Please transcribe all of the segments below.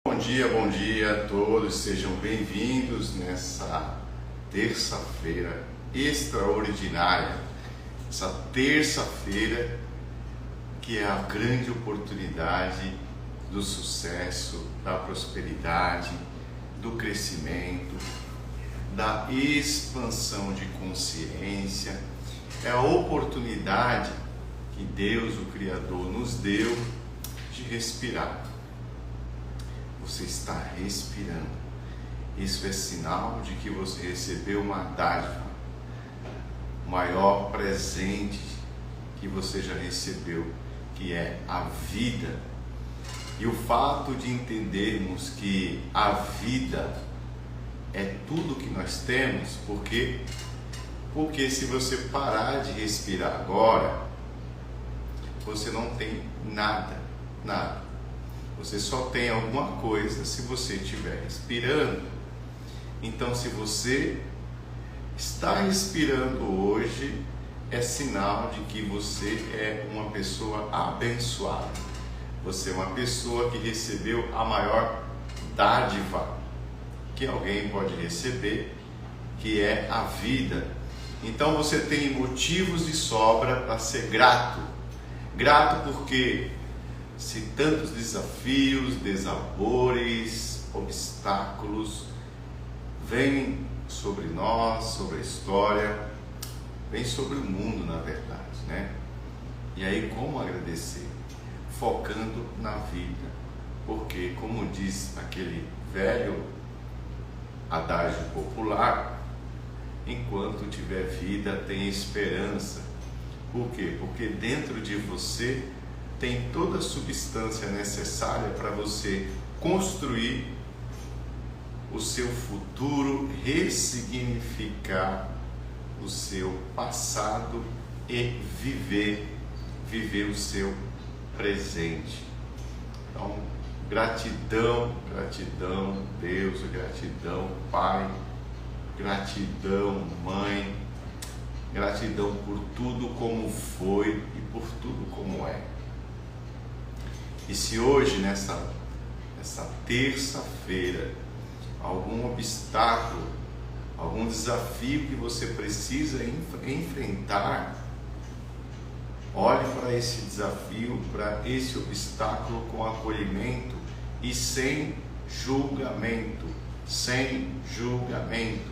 Bom dia a todos, sejam bem-vindos nessa terça-feira extraordinária, essa terça-feira que é a grande oportunidade do sucesso, da prosperidade, do crescimento, da expansão de consciência, é a oportunidade que Deus, o Criador, nos deu de respirar. Você está respirando. Isso é sinal de que você recebeu uma dádiva, o maior presente que você já recebeu, que é a vida. E o fato de entendermos que a vida é tudo que nós temos, porque se você parar de respirar agora, você não tem nada. Você só tem alguma coisa se você estiver respirando. Então, se você está respirando hoje, é sinal de que você é uma pessoa abençoada. Você é uma pessoa que recebeu a maior dádiva que alguém pode receber, que é a vida. Então, você tem motivos de sobra para ser grato. Grato porque se tantos desafios, desabores, obstáculos vêm sobre nós, sobre a história, vem sobre o mundo, na verdade, né? E aí, como agradecer? Focando na vida, porque, como diz aquele velho adágio popular, enquanto tiver vida, tem esperança. Por quê? Porque dentro de você tem toda a substância necessária para você construir o seu futuro, ressignificar o seu passado e viver o seu presente. Então, gratidão Deus, gratidão Pai, gratidão Mãe, gratidão por tudo como foi e por tudo como é. E se hoje, nessa terça-feira, algum obstáculo, algum desafio que você precisa enfrentar, olhe para esse desafio, para esse obstáculo com acolhimento e sem julgamento.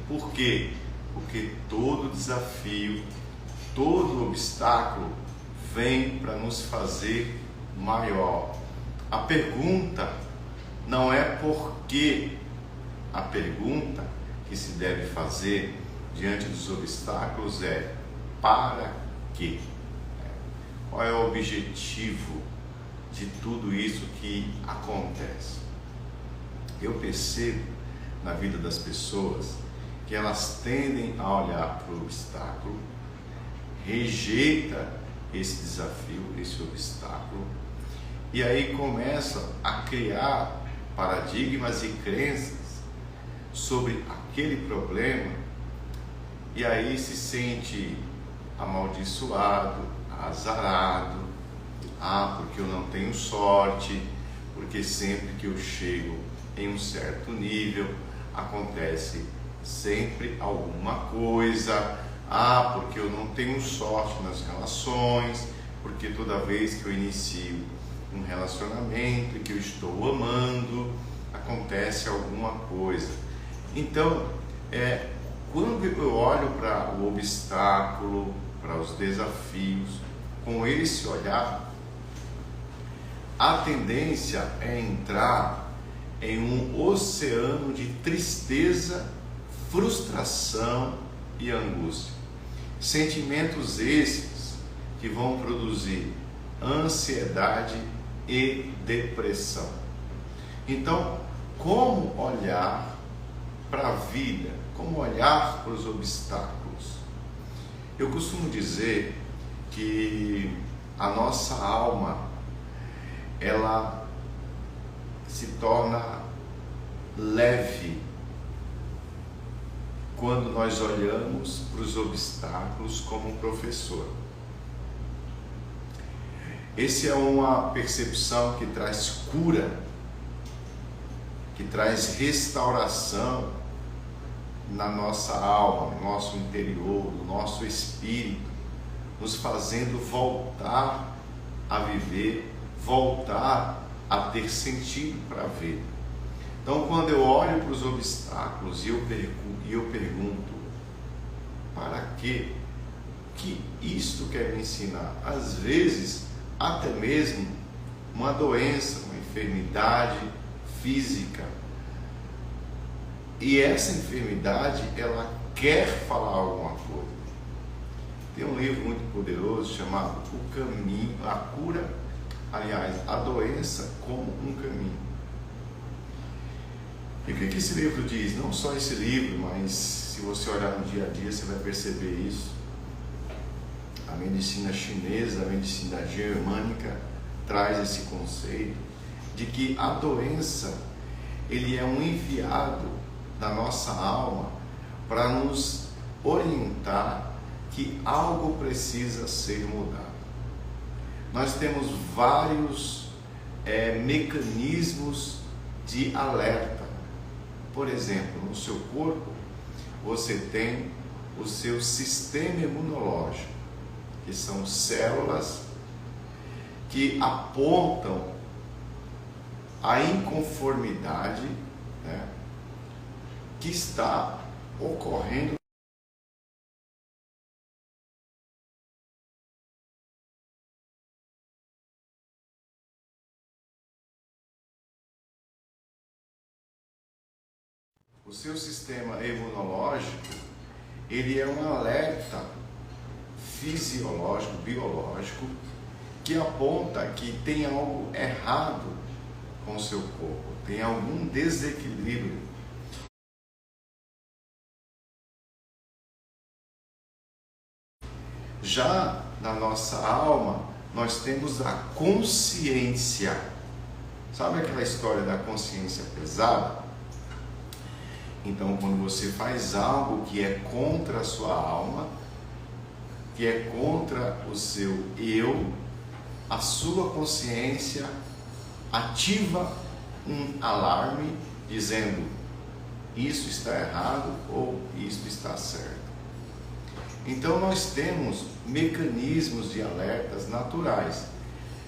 Por quê? Porque todo desafio, todo obstáculo vem para nos fazer maior. A pergunta não é por quê. A pergunta que se deve fazer diante dos obstáculos é para quê? Qual é o objetivo de tudo isso que acontece? Eu percebo na vida das pessoas que elas tendem a olhar para o obstáculo, rejeita esse desafio, esse obstáculo, e aí começam a criar paradigmas e crenças sobre aquele problema, e aí se sente amaldiçoado, azarado, porque eu não tenho sorte, porque sempre que eu chego em um certo nível, acontece sempre alguma coisa, porque eu não tenho sorte nas relações, porque toda vez que eu inicio um relacionamento que eu estou amando, acontece alguma coisa. Então, quando eu olho para o obstáculo, para os desafios, com esse olhar, a tendência é entrar em um oceano de tristeza, frustração e angústia. Sentimentos esses que vão produzir ansiedade e depressão. Então, como olhar para a vida? Como olhar para os obstáculos? Eu costumo dizer que a nossa alma, ela se torna leve quando nós olhamos para os obstáculos como um professor. Essa é uma percepção que traz cura que traz restauração na nossa alma, no nosso interior, no nosso espírito, nos fazendo voltar a viver, voltar a ter sentido para a vida. Então, quando eu olho para os obstáculos e eu pergunto, para quê? O que isto quer me ensinar? Às vezes, até mesmo uma doença, uma enfermidade física. E essa enfermidade, ela quer falar alguma coisa. Tem um livro muito poderoso chamado O Caminho, a Cura, aliás, a Doença como um Caminho. E o que esse livro diz? Não só esse livro, mas se você olhar no dia a dia, você vai perceber isso. A medicina chinesa, a medicina germânica traz esse conceito de que a doença, ele é um enviado da nossa alma para nos orientar que algo precisa ser mudado. Nós temos vários mecanismos de alerta. Por exemplo, no seu corpo, você tem o seu sistema imunológico, que são células que apontam a inconformidade, né, que está ocorrendo. O seu sistema imunológico, ele é um alerta fisiológico, biológico, que aponta que tem algo errado com o seu corpo, tem algum desequilíbrio. Já na nossa alma, nós temos a consciência. Sabe aquela história da consciência pesada? Então, quando você faz algo que é contra a sua alma, que é contra o seu eu, a sua consciência ativa um alarme dizendo: isso está errado ou isso está certo. Então nós temos mecanismos de alertas naturais,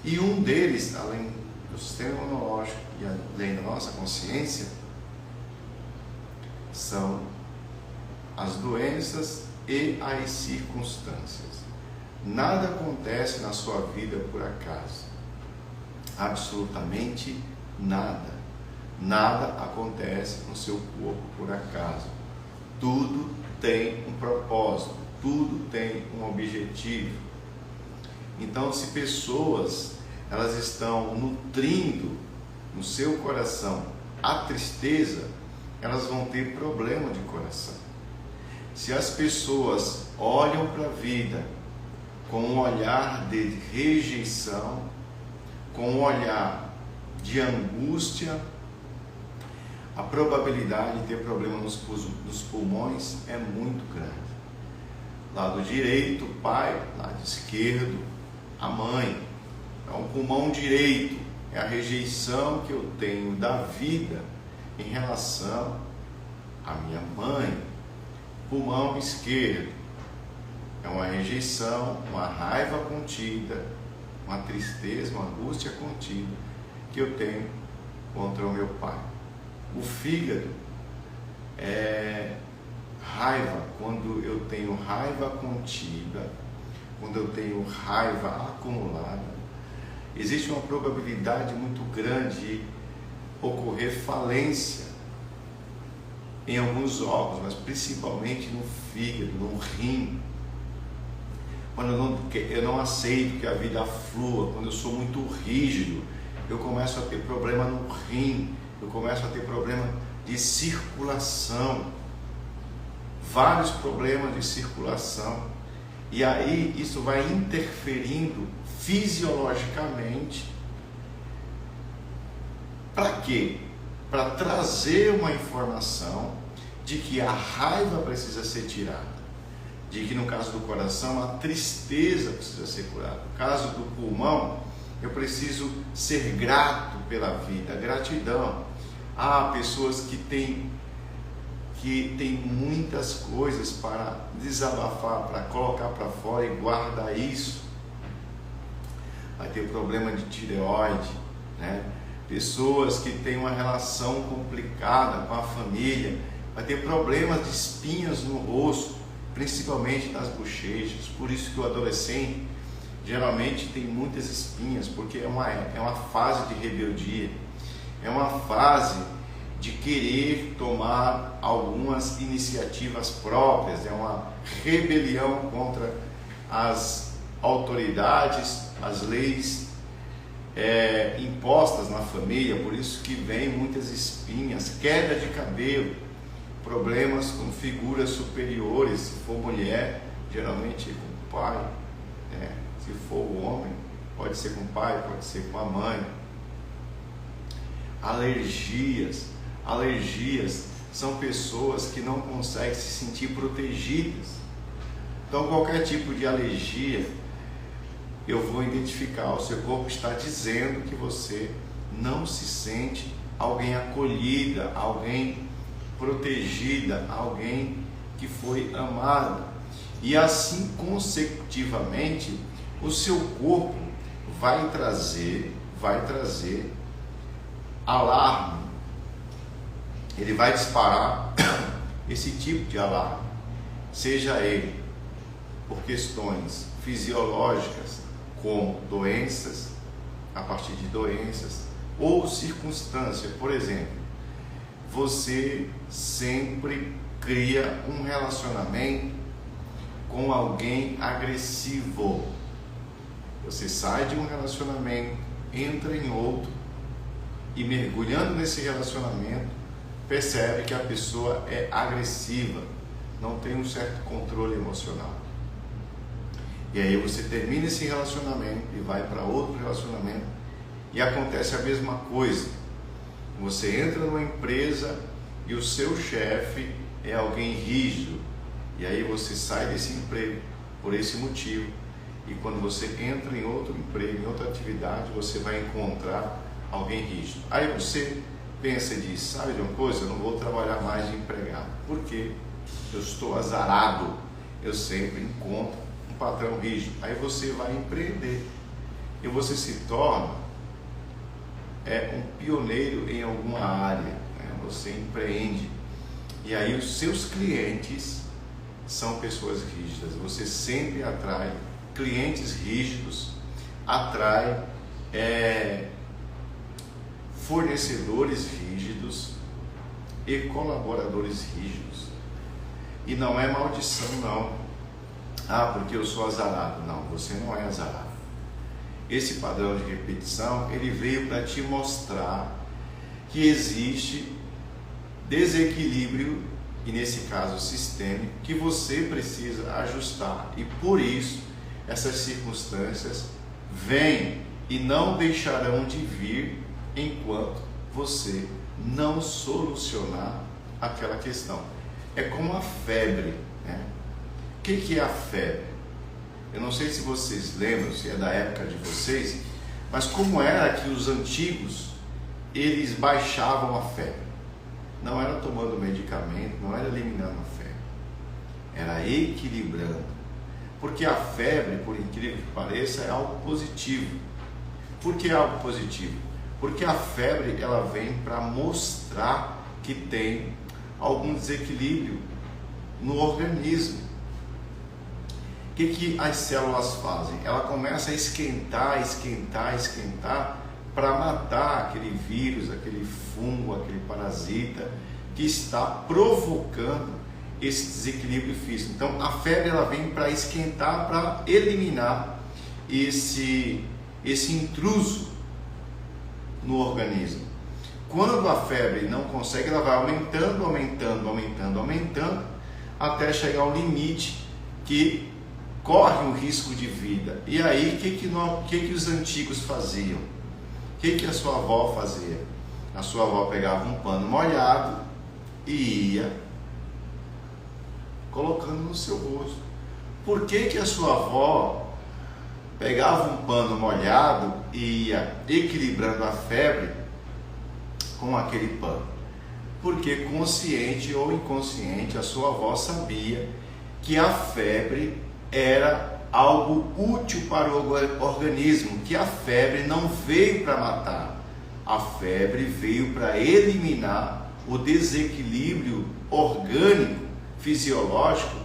e um deles, além do sistema imunológico e além da nossa consciência, são as doenças e as circunstâncias. Nada acontece na sua vida por acaso. Absolutamente nada. Nada acontece no seu corpo por acaso. Tudo tem um propósito, tudo tem um objetivo. Então, se pessoas elas estão nutrindo no seu coração a tristeza, elas vão ter problema de coração. Se as pessoas olham para a vida com um olhar de rejeição, com um olhar de angústia, a probabilidade de ter problema nos pulmões é muito grande. Lado direito, o pai, lado esquerdo, a mãe. Então, o pulmão direito é a rejeição que eu tenho da vida em relação à minha mãe. Pulmão esquerdo é uma rejeição, uma raiva contida, uma tristeza, uma angústia contida que eu tenho contra o meu pai. O fígado é raiva, quando eu tenho raiva contida, quando eu tenho raiva acumulada, existe uma probabilidade muito grande de ocorrer falência em alguns órgãos, mas principalmente no fígado, no rim. Quando eu não aceito que a vida flua, quando eu sou muito rígido, eu começo a ter problema no rim, eu começo a ter problema de circulação, vários problemas de circulação, e aí isso vai interferindo fisiologicamente. Para quê? Para trazer uma informação de que a raiva precisa ser tirada, de que no caso do coração a tristeza precisa ser curada. No caso do pulmão, eu preciso ser grato pela vida, gratidão. Há pessoas que têm muitas coisas para desabafar, para colocar para fora e guardar isso. Vai ter problema de tireoide, né? Pessoas que têm uma relação complicada com a família, vai ter problemas de espinhas no rosto, principalmente nas bochechas. Por isso que o adolescente geralmente tem muitas espinhas, porque é uma fase de rebeldia, é uma fase de querer tomar algumas iniciativas próprias, é uma rebelião contra as autoridades, as leis impostas na família. Por isso que vem muitas espinhas, queda de cabelo, problemas com figuras superiores. Se for mulher, geralmente é com o pai, né? Se for o homem, pode ser com o pai, pode ser com a mãe. Alergias são pessoas que não conseguem se sentir protegidas. Então qualquer tipo de alergia, eu vou identificar, o seu corpo está dizendo que você não se sente alguém acolhida, alguém protegida, alguém que foi amada. E assim consecutivamente, o seu corpo vai trazer alarme. Ele vai disparar esse tipo de alarme, seja ele por questões fisiológicas, como doenças, a partir de doenças, ou circunstância. Por exemplo, você sempre cria um relacionamento com alguém agressivo. Você sai de um relacionamento, entra em outro, e mergulhando nesse relacionamento, percebe que a pessoa é agressiva, não tem um certo controle emocional. E aí você termina esse relacionamento e vai para outro relacionamento e acontece a mesma coisa. Você entra numa empresa e o seu chefe é alguém rígido, e aí você sai desse emprego por esse motivo, e quando você entra em outro emprego, em outra atividade, você vai encontrar alguém rígido. Aí você pensa e diz: sabe de uma coisa, eu não vou trabalhar mais de empregado, porque eu estou azarado, eu sempre encontro um patrão rígido. Aí você vai empreender e você se torna um pioneiro em alguma área, né? Você empreende, e aí os seus clientes são pessoas rígidas. Você sempre atrai clientes rígidos, atrai fornecedores rígidos e colaboradores rígidos. E não é maldição, não. Porque eu sou azarado. Não, você não é azarado. Esse padrão de repetição, ele veio para te mostrar que existe desequilíbrio, e nesse caso sistêmico, que você precisa ajustar. E por isso, essas circunstâncias vêm e não deixarão de vir enquanto você não solucionar aquela questão. É como a febre, né? O que é a febre? Eu não sei se vocês lembram, se é da época de vocês, mas como era que os antigos, eles baixavam a febre? Não era tomando medicamento, não era eliminando a febre, era equilibrando. Porque a febre, por incrível que pareça, é algo positivo. Por que é algo positivo? Porque a febre, ela vem para mostrar que tem algum desequilíbrio no organismo. O que as células fazem? Ela começa a esquentar para matar aquele vírus, aquele fungo, aquele parasita que está provocando esse desequilíbrio físico. Então a febre, ela vem para esquentar, para eliminar esse intruso no organismo. Quando a febre não consegue, ela vai aumentando, até chegar ao limite que corre um risco de vida. E aí, o que os antigos faziam? O que a sua avó fazia? A sua avó pegava um pano molhado e ia colocando no seu rosto. Por que a sua avó pegava um pano molhado e ia equilibrando a febre com aquele pano? Porque consciente ou inconsciente a sua avó sabia que a febre era algo útil para o organismo, que a febre não veio para matar, a febre veio para eliminar o desequilíbrio orgânico, fisiológico,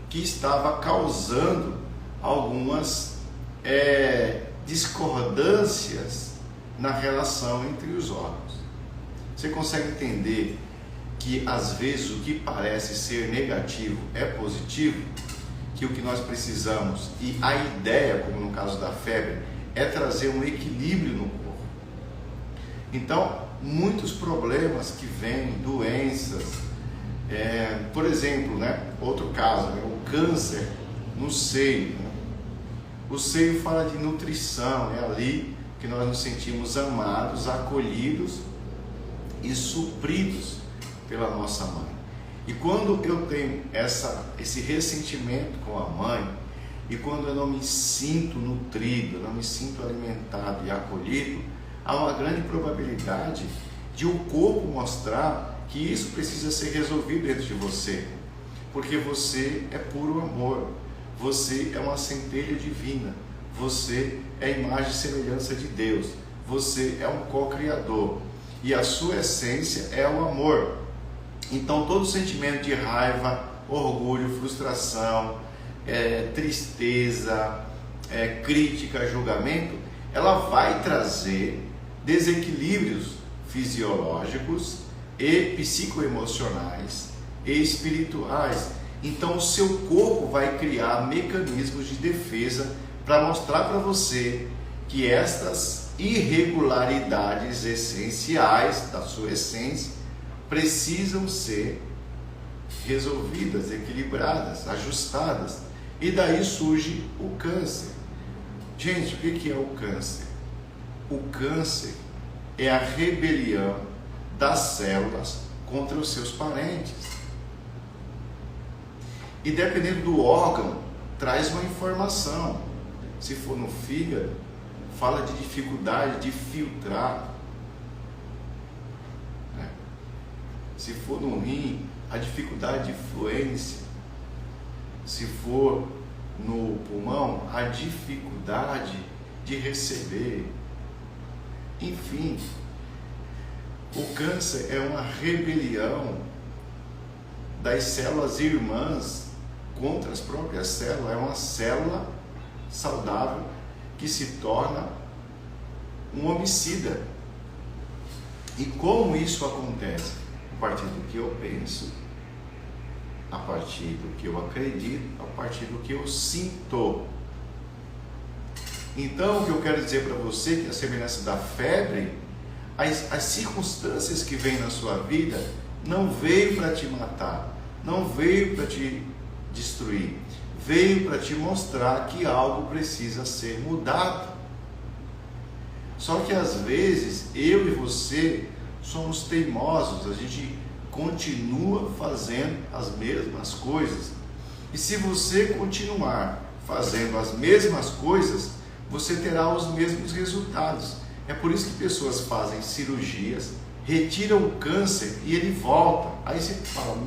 que estava causando algumas discordâncias na relação entre os órgãos. Você consegue entender que às vezes o que parece ser negativo é positivo? Que o que nós precisamos, e a ideia, como no caso da febre, é trazer um equilíbrio no corpo. Então, muitos problemas que vêm, doenças, por exemplo, outro caso, o câncer no seio. O seio fala de nutrição, é ali que nós nos sentimos amados, acolhidos e supridos pela nossa mãe. E quando eu tenho esse ressentimento com a mãe, e quando eu não me sinto nutrido, eu não me sinto alimentado e acolhido, há uma grande probabilidade de o corpo mostrar que isso precisa ser resolvido dentro de você, porque você é puro amor, você é uma centelha divina, você é a imagem e semelhança de Deus, você é um co-criador e a sua essência é o amor. Então todo sentimento de raiva, orgulho, frustração, tristeza, crítica, julgamento, ela vai trazer desequilíbrios fisiológicos e psicoemocionais e espirituais. Então o seu corpo vai criar mecanismos de defesa para mostrar para você que estas irregularidades essenciais da sua essência precisam ser resolvidas, equilibradas, ajustadas. E daí surge o câncer. Gente, o que é o câncer? O câncer é a rebelião das células contra os seus parentes. E dependendo do órgão, traz uma informação. Se for no fígado, fala de dificuldade de filtrar. Se for no rim, a dificuldade de fluência. Se for no pulmão, a dificuldade de receber. Enfim, o câncer é uma rebelião das células irmãs contra as próprias células. É uma célula saudável que se torna um homicida. E como isso acontece? A partir do que eu penso, a partir do que eu acredito, a partir do que eu sinto. Então, o que eu quero dizer para você, que a semelhança da febre, as circunstâncias que vêm na sua vida não veio para te matar, não veio para te destruir, veio para te mostrar que algo precisa ser mudado. Só que às vezes eu e você somos teimosos, a gente continua fazendo as mesmas coisas. E se você continuar fazendo as mesmas coisas, você terá os mesmos resultados. É por isso que pessoas fazem cirurgias, retiram o câncer e ele volta. Aí você fala,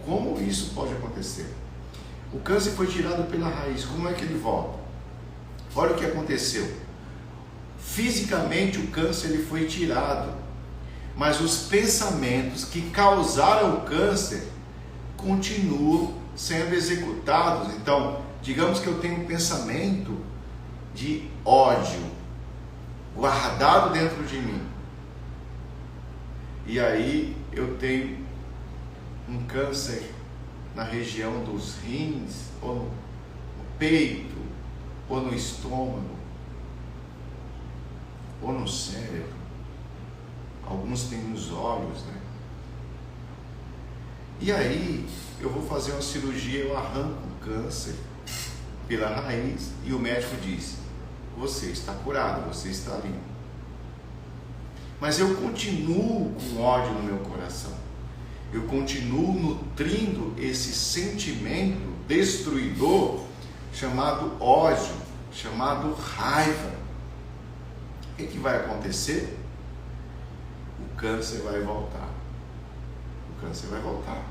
como isso pode acontecer? O câncer foi tirado pela raiz, como é que ele volta? Olha o que aconteceu. Fisicamente o câncer ele foi tirado, mas os pensamentos que causaram o câncer continuam sendo executados. Então, digamos que eu tenho um pensamento de ódio guardado dentro de mim, e aí eu tenho um câncer na região dos rins, ou no peito, ou no estômago, ou no cérebro. Alguns têm nos olhos, E aí eu vou fazer uma cirurgia, eu arranco o câncer pela raiz e o médico diz, você está curado, você está limpo. Mas eu continuo com ódio no meu coração, eu continuo nutrindo esse sentimento destruidor chamado ódio, chamado raiva. O que vai acontecer? o câncer vai voltar. O câncer vai voltar.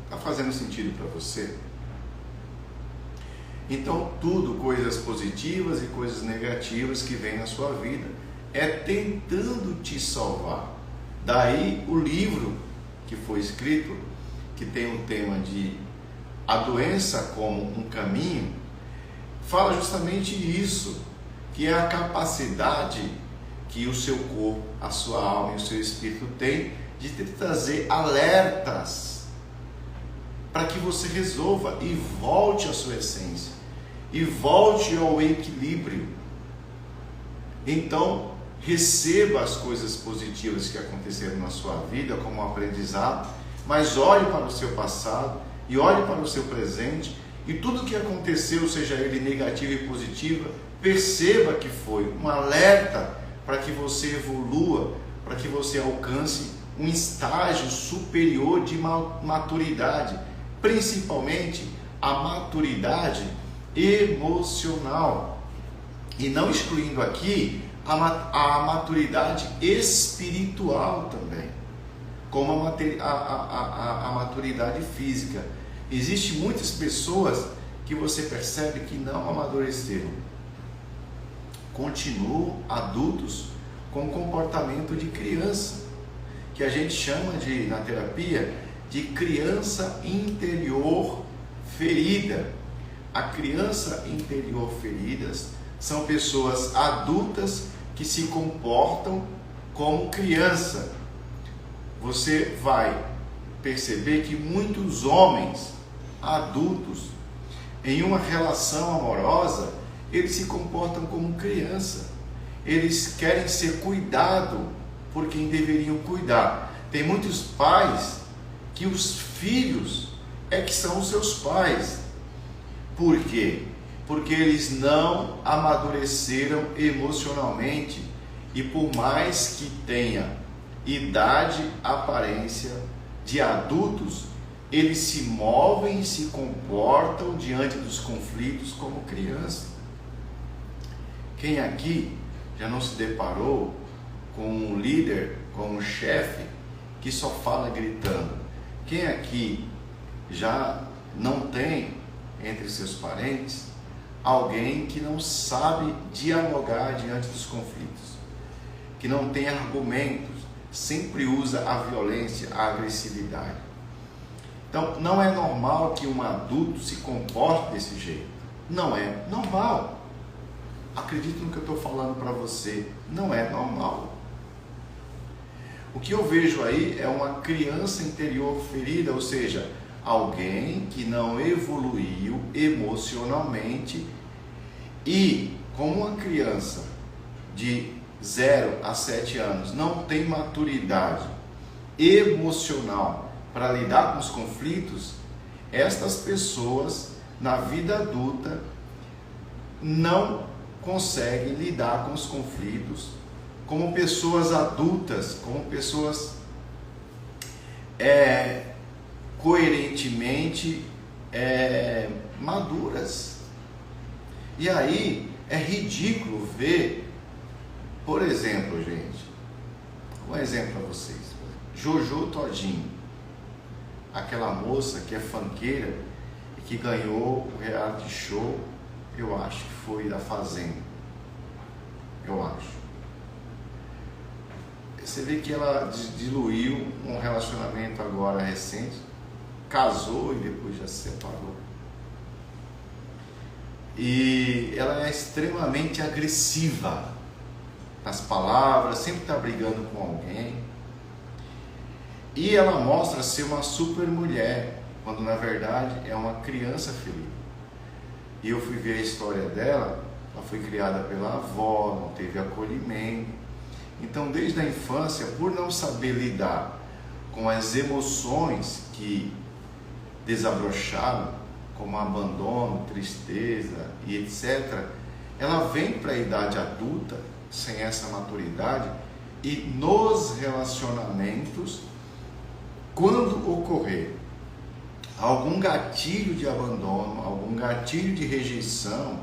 Está fazendo sentido para você? Então, tudo, coisas positivas e coisas negativas que vêm na sua vida, é tentando te salvar. Daí o livro que foi escrito, que tem o tema de A Doença como um Caminho, fala justamente isso, que é a capacidade que o seu corpo, a sua alma e o seu espírito têm de te trazer alertas para que você resolva e volte à sua essência, e volte ao equilíbrio. Então, receba as coisas positivas que aconteceram na sua vida como um aprendizado, mas olhe para o seu passado e olhe para o seu presente, e tudo que aconteceu, seja ele negativo e positivo, perceba que foi um alerta para que você evolua, para que você alcance um estágio superior de maturidade, principalmente a maturidade emocional, e não excluindo aqui a maturidade espiritual também, como a maturidade física. Existem muitas pessoas que você percebe que não amadureceram, continuam adultos com comportamento de criança, que a gente chama na terapia de criança interior ferida. A criança interior feridas são pessoas adultas que se comportam como criança. Você vai perceber que muitos homens adultos, em uma relação amorosa, eles se comportam como criança. Eles querem ser cuidados por quem deveriam cuidar. Tem muitos pais que os filhos é que são os seus pais. Por quê? Porque eles não amadureceram emocionalmente, e por mais que tenha idade, aparência de adultos, eles se movem e se comportam diante dos conflitos como criança. Quem aqui já não se deparou com um líder, com um chefe que só fala gritando? Quem aqui já não tem entre seus parentes alguém que não sabe dialogar diante dos conflitos, que não tem argumentos, sempre usa a violência, a agressividade? Então, não é normal que um adulto se comporte desse jeito. Não é normal. Acredite no que eu estou falando para você. Não é normal. O que eu vejo aí é uma criança interior ferida, ou seja, alguém que não evoluiu emocionalmente, e como uma criança de 0 a 7 anos não tem maturidade emocional para lidar com os conflitos, estas pessoas na vida adulta não conseguem lidar com os conflitos como pessoas adultas, como pessoas coerentemente maduras. E aí é ridículo ver, por exemplo, gente, um exemplo para vocês, Jojo Todinho, aquela moça que é funkeira e que ganhou o reality show, eu acho que foi da Fazenda, eu acho. Você vê que ela diluiu um relacionamento agora recente, casou e depois já se separou. E ela é extremamente agressiva nas palavras, sempre está brigando com alguém. E ela mostra ser uma super mulher, quando na verdade é uma criança ferida. E eu fui ver a história dela, ela foi criada pela avó, não teve acolhimento. Então, desde a infância, por não saber lidar com as emoções que desabrocharam, como abandono, tristeza e etc., ela vem para a idade adulta sem essa maturidade, e nos relacionamentos, quando ocorrer algum gatilho de abandono, algum gatilho de rejeição,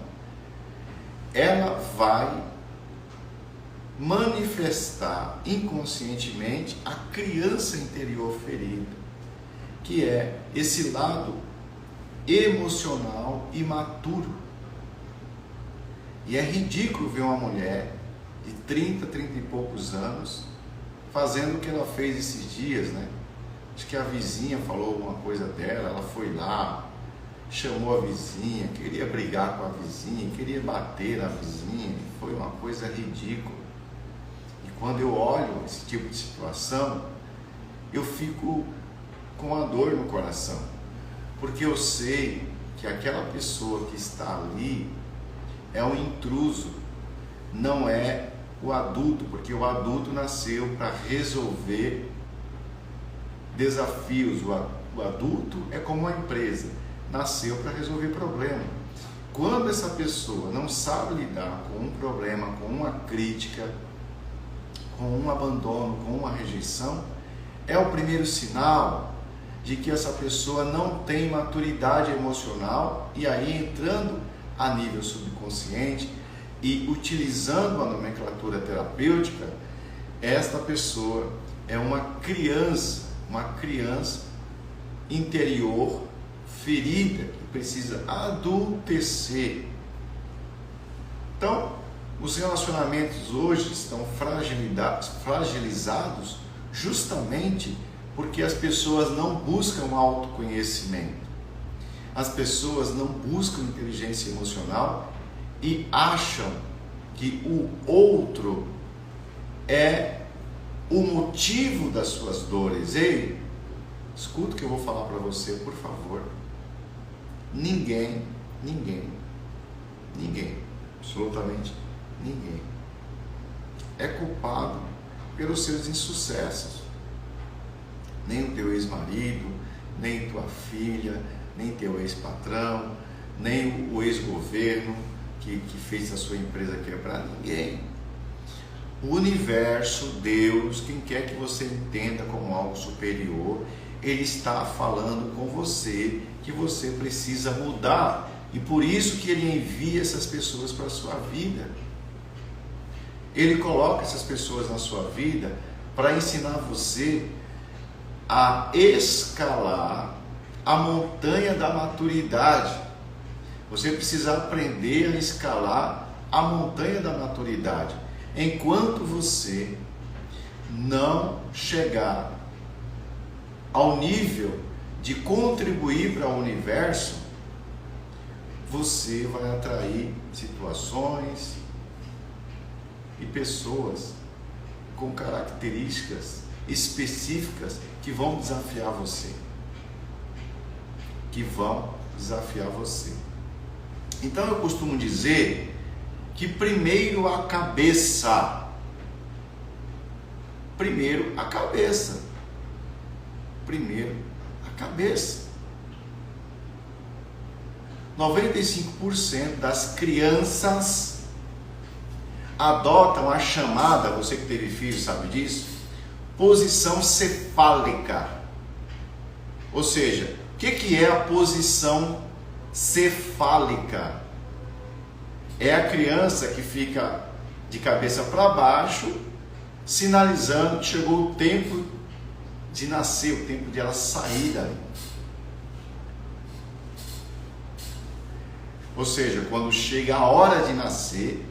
ela vai manifestar inconscientemente a criança interior ferida, que é esse lado emocional imaturo. E é ridículo ver uma mulher de 30 e poucos anos fazendo o que ela fez esses dias, né? Acho que a vizinha falou alguma coisa dela, ela foi lá, chamou a vizinha, queria brigar com a vizinha, queria bater na vizinha, foi uma coisa ridícula. E quando eu olho esse tipo de situação, eu fico com a dor no coração, porque eu sei que aquela pessoa que está ali é um intruso, não é o adulto, porque o adulto nasceu para resolver desafios. O adulto é como uma empresa, nasceu para resolver problema. Quando essa pessoa não sabe lidar com um problema, com uma crítica, com um abandono, com uma rejeição, é o primeiro sinal de que essa pessoa não tem maturidade emocional, e aí entrando a nível subconsciente e utilizando a nomenclatura terapêutica, esta pessoa é uma criança interior ferida que precisa adultecer. Então, os relacionamentos hoje estão fragilizados justamente porque as pessoas não buscam autoconhecimento. As pessoas não buscam inteligência emocional e acham que o outro é o motivo das suas dores. Ei, escuta o que eu vou falar para você, por favor. Ninguém, absolutamente ninguém é culpado pelos seus insucessos. Nem o teu ex-marido, nem tua filha, nem teu ex-patrão, nem o ex-governo que fez a sua empresa quebrar. Ninguém. O universo, Deus, quem quer que você entenda como algo superior, Ele está falando com você que você precisa mudar, e por isso que Ele envia essas pessoas para a sua vida. Ele coloca essas pessoas na sua vida para ensinar você a escalar a montanha da maturidade. Você precisa aprender a escalar a montanha da maturidade. Enquanto você não chegar ao nível de contribuir para o universo, você vai atrair situações e pessoas com características específicas que vão desafiar você. Então eu costumo dizer que primeiro a cabeça. 95% das crianças adotam a chamada, você que teve filho sabe disso, posição cefálica. Ou seja, o que é a posição cefálica? É a criança que fica de cabeça para baixo, sinalizando que chegou o tempo de nascer, o tempo de ela sair dali. Ou seja, quando chega a hora de nascer,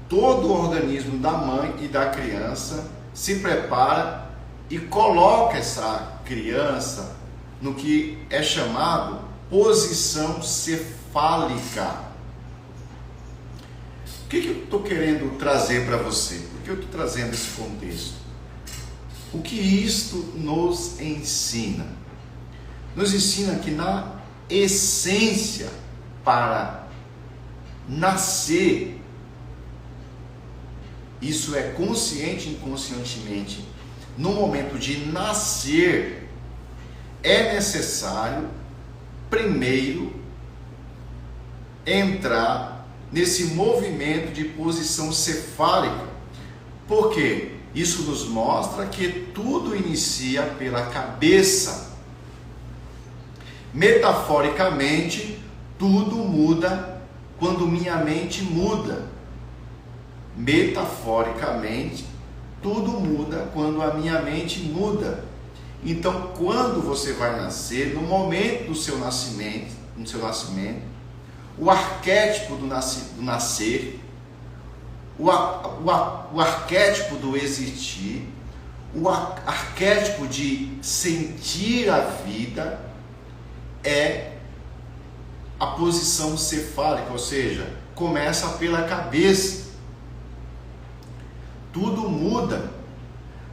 todo o organismo da mãe e da criança se prepara e coloca essa criança no que é chamado posição cefálica. O que eu estou querendo trazer para você? Por que eu estou trazendo esse contexto? O que isto nos ensina? Nos ensina que na essência, para nascer, isso é consciente e inconscientemente, no momento de nascer, é necessário primeiro entrar nesse movimento de posição cefálica. Por quê? Isso nos mostra que tudo inicia pela cabeça. Metaforicamente, tudo muda quando minha mente muda. Metaforicamente, tudo muda quando a minha mente muda. Então, quando você vai nascer, no momento do seu nascimento, o arquétipo do nascer, o arquétipo do existir, o arquétipo de sentir a vida é a posição cefálica, ou seja, começa pela cabeça. Tudo muda.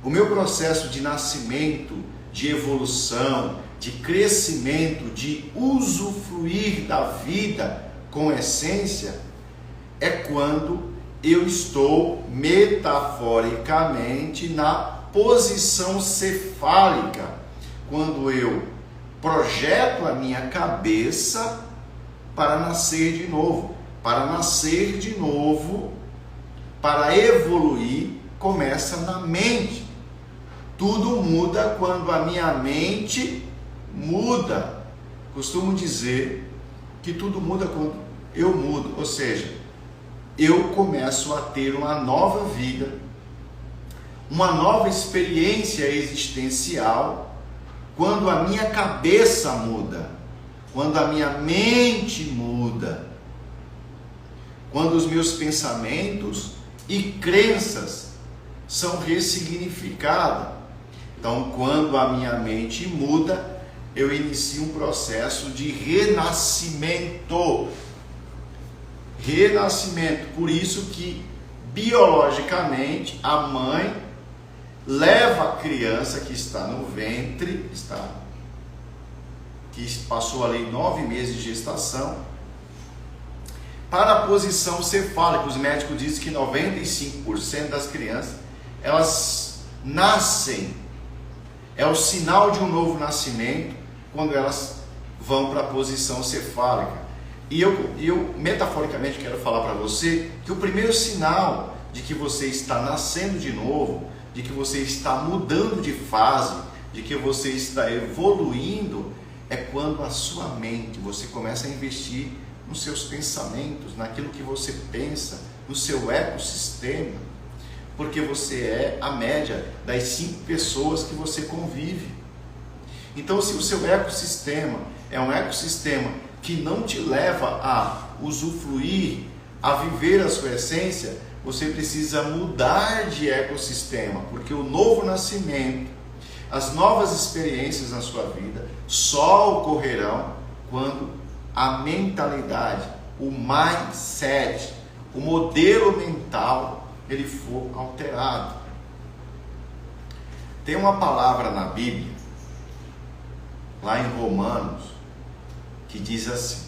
O meu processo de nascimento, de evolução, de crescimento, de usufruir da vida com essência, é quando eu estou metaforicamente na posição cefálica, quando eu projeto a minha cabeça para nascer de novo. Para nascer de novo, para evoluir, começa na mente. Tudo muda quando a minha mente muda. Costumo dizer que tudo muda quando eu mudo, ou seja, eu começo a ter uma nova vida, uma nova experiência existencial, quando a minha cabeça muda, quando a minha mente muda, quando os meus pensamentos e crenças são ressignificados. Então, quando a minha mente muda, eu inicio um processo de renascimento. Por isso que, biologicamente, a mãe leva a criança que está no ventre, que passou ali 9 meses de gestação, para a posição cefálica. Os médicos dizem que 95% das crianças, elas nascem, é o sinal de um novo nascimento, quando elas vão para a posição cefálica. E eu metaforicamente quero falar para você que o primeiro sinal de que você está nascendo de novo, de que você está mudando de fase, de que você está evoluindo, é quando a sua mente, você começa a investir nos seus pensamentos, naquilo que você pensa, no seu ecossistema, porque você é a média das 5 pessoas que você convive. Então, se o seu ecossistema é um ecossistema que não te leva a usufruir, a viver a sua essência, você precisa mudar de ecossistema, porque o novo nascimento, as novas experiências na sua vida só ocorrerão quando a mentalidade, o mindset, o modelo mental, ele for alterado. Tem uma palavra na Bíblia, lá em Romanos, que diz assim: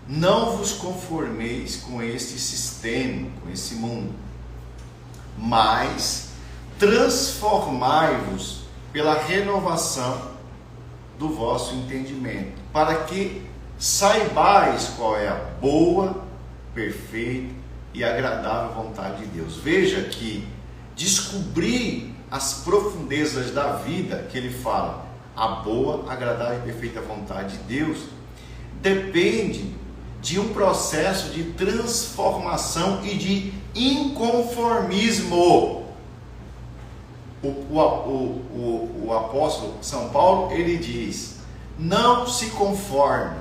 não vos conformeis com este sistema, com esse mundo, mas transformai-vos pela renovação do vosso entendimento, para que saibais qual é a boa, perfeita e agradável vontade de Deus. Veja que descobrir as profundezas da vida, que ele fala, a boa, agradável e perfeita vontade de Deus, depende de um processo de transformação e de inconformismo. O apóstolo São Paulo, ele diz: não se conforme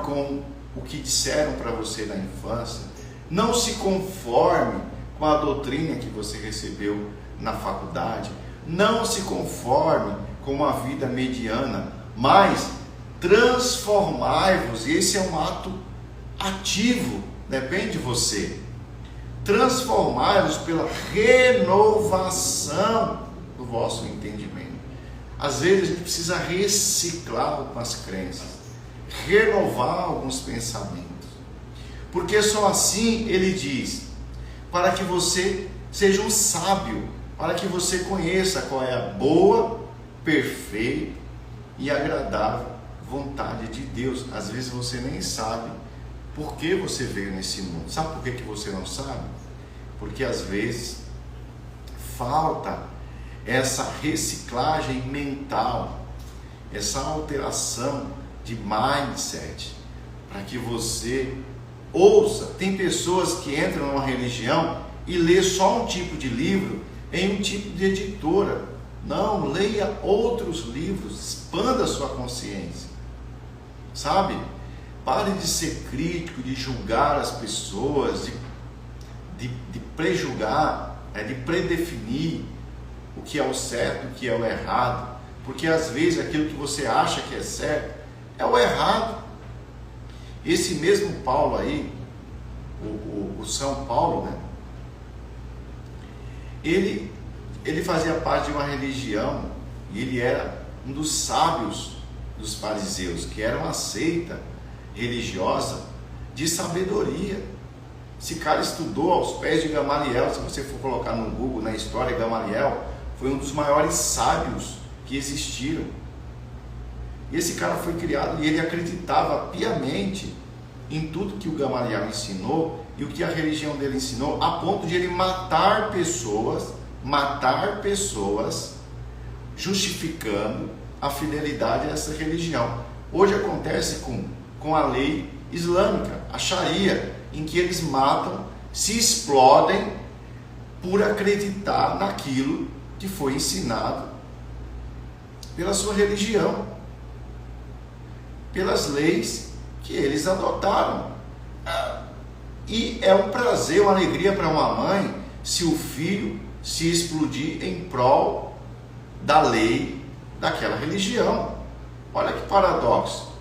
com o que disseram para você na infância, não se conforme com a doutrina que você recebeu na faculdade, não se conforme com uma vida mediana, mas transformai-vos. Esse é um ato ativo, depende de você. Transformai-vos pela renovação do vosso entendimento. Às vezes a gente precisa reciclar algumas crenças, renovar alguns pensamentos, porque só assim ele diz, para que você seja um sábio, para que você conheça qual é a boa, perfeita e agradável vontade de Deus. Às vezes você nem sabe por que você veio nesse mundo. Sabe por que você não sabe? Porque às vezes falta essa reciclagem mental, essa alteração de mindset, para que você ouça. Tem pessoas que entram numa religião e lê só um tipo de livro em um tipo de editora. Não, leia outros livros, expanda a sua consciência, sabe? Pare de ser crítico, de julgar as pessoas, de prejulgar, de predefinir o que é o certo, o que é o errado, porque às vezes aquilo que você acha que é certo é o errado. Esse mesmo Paulo aí, o São Paulo, né? Ele fazia parte de uma religião e ele era um dos sábios dos fariseus, que era uma seita religiosa de sabedoria. Esse cara estudou aos pés de Gamaliel. Se você for colocar no Google, na história, Gamaliel foi um dos maiores sábios que existiram. E esse cara foi criado e ele acreditava piamente em tudo que o Gamaliel ensinou e o que a religião dele ensinou, a ponto de ele matar pessoas, justificando a fidelidade a essa religião. Hoje acontece com a lei islâmica, a Sharia, em que eles matam, se explodem por acreditar naquilo que foi ensinado pela sua religião, pelas leis que eles adotaram. E é um prazer, uma alegria para uma mãe se o filho se explodir em prol da lei daquela religião. Olha que paradoxo.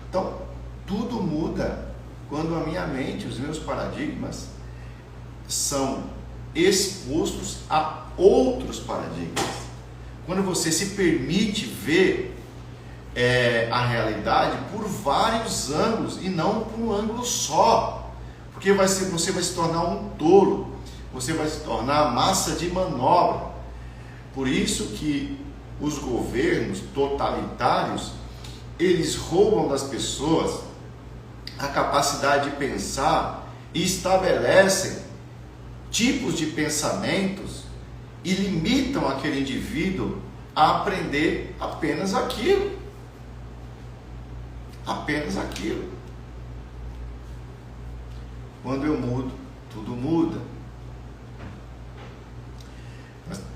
Então, tudo muda quando a minha mente, os meus paradigmas são expostos a outros paradigmas. Quando você se permite ver a realidade por vários ângulos e não por um ângulo só, porque você vai se tornar um tolo, você vai se tornar massa de manobra. Por isso que os governos totalitários, eles roubam das pessoas a capacidade de pensar e estabelecem tipos de pensamentos e limitam aquele indivíduo a aprender apenas aquilo. Apenas aquilo. Quando eu mudo, tudo muda.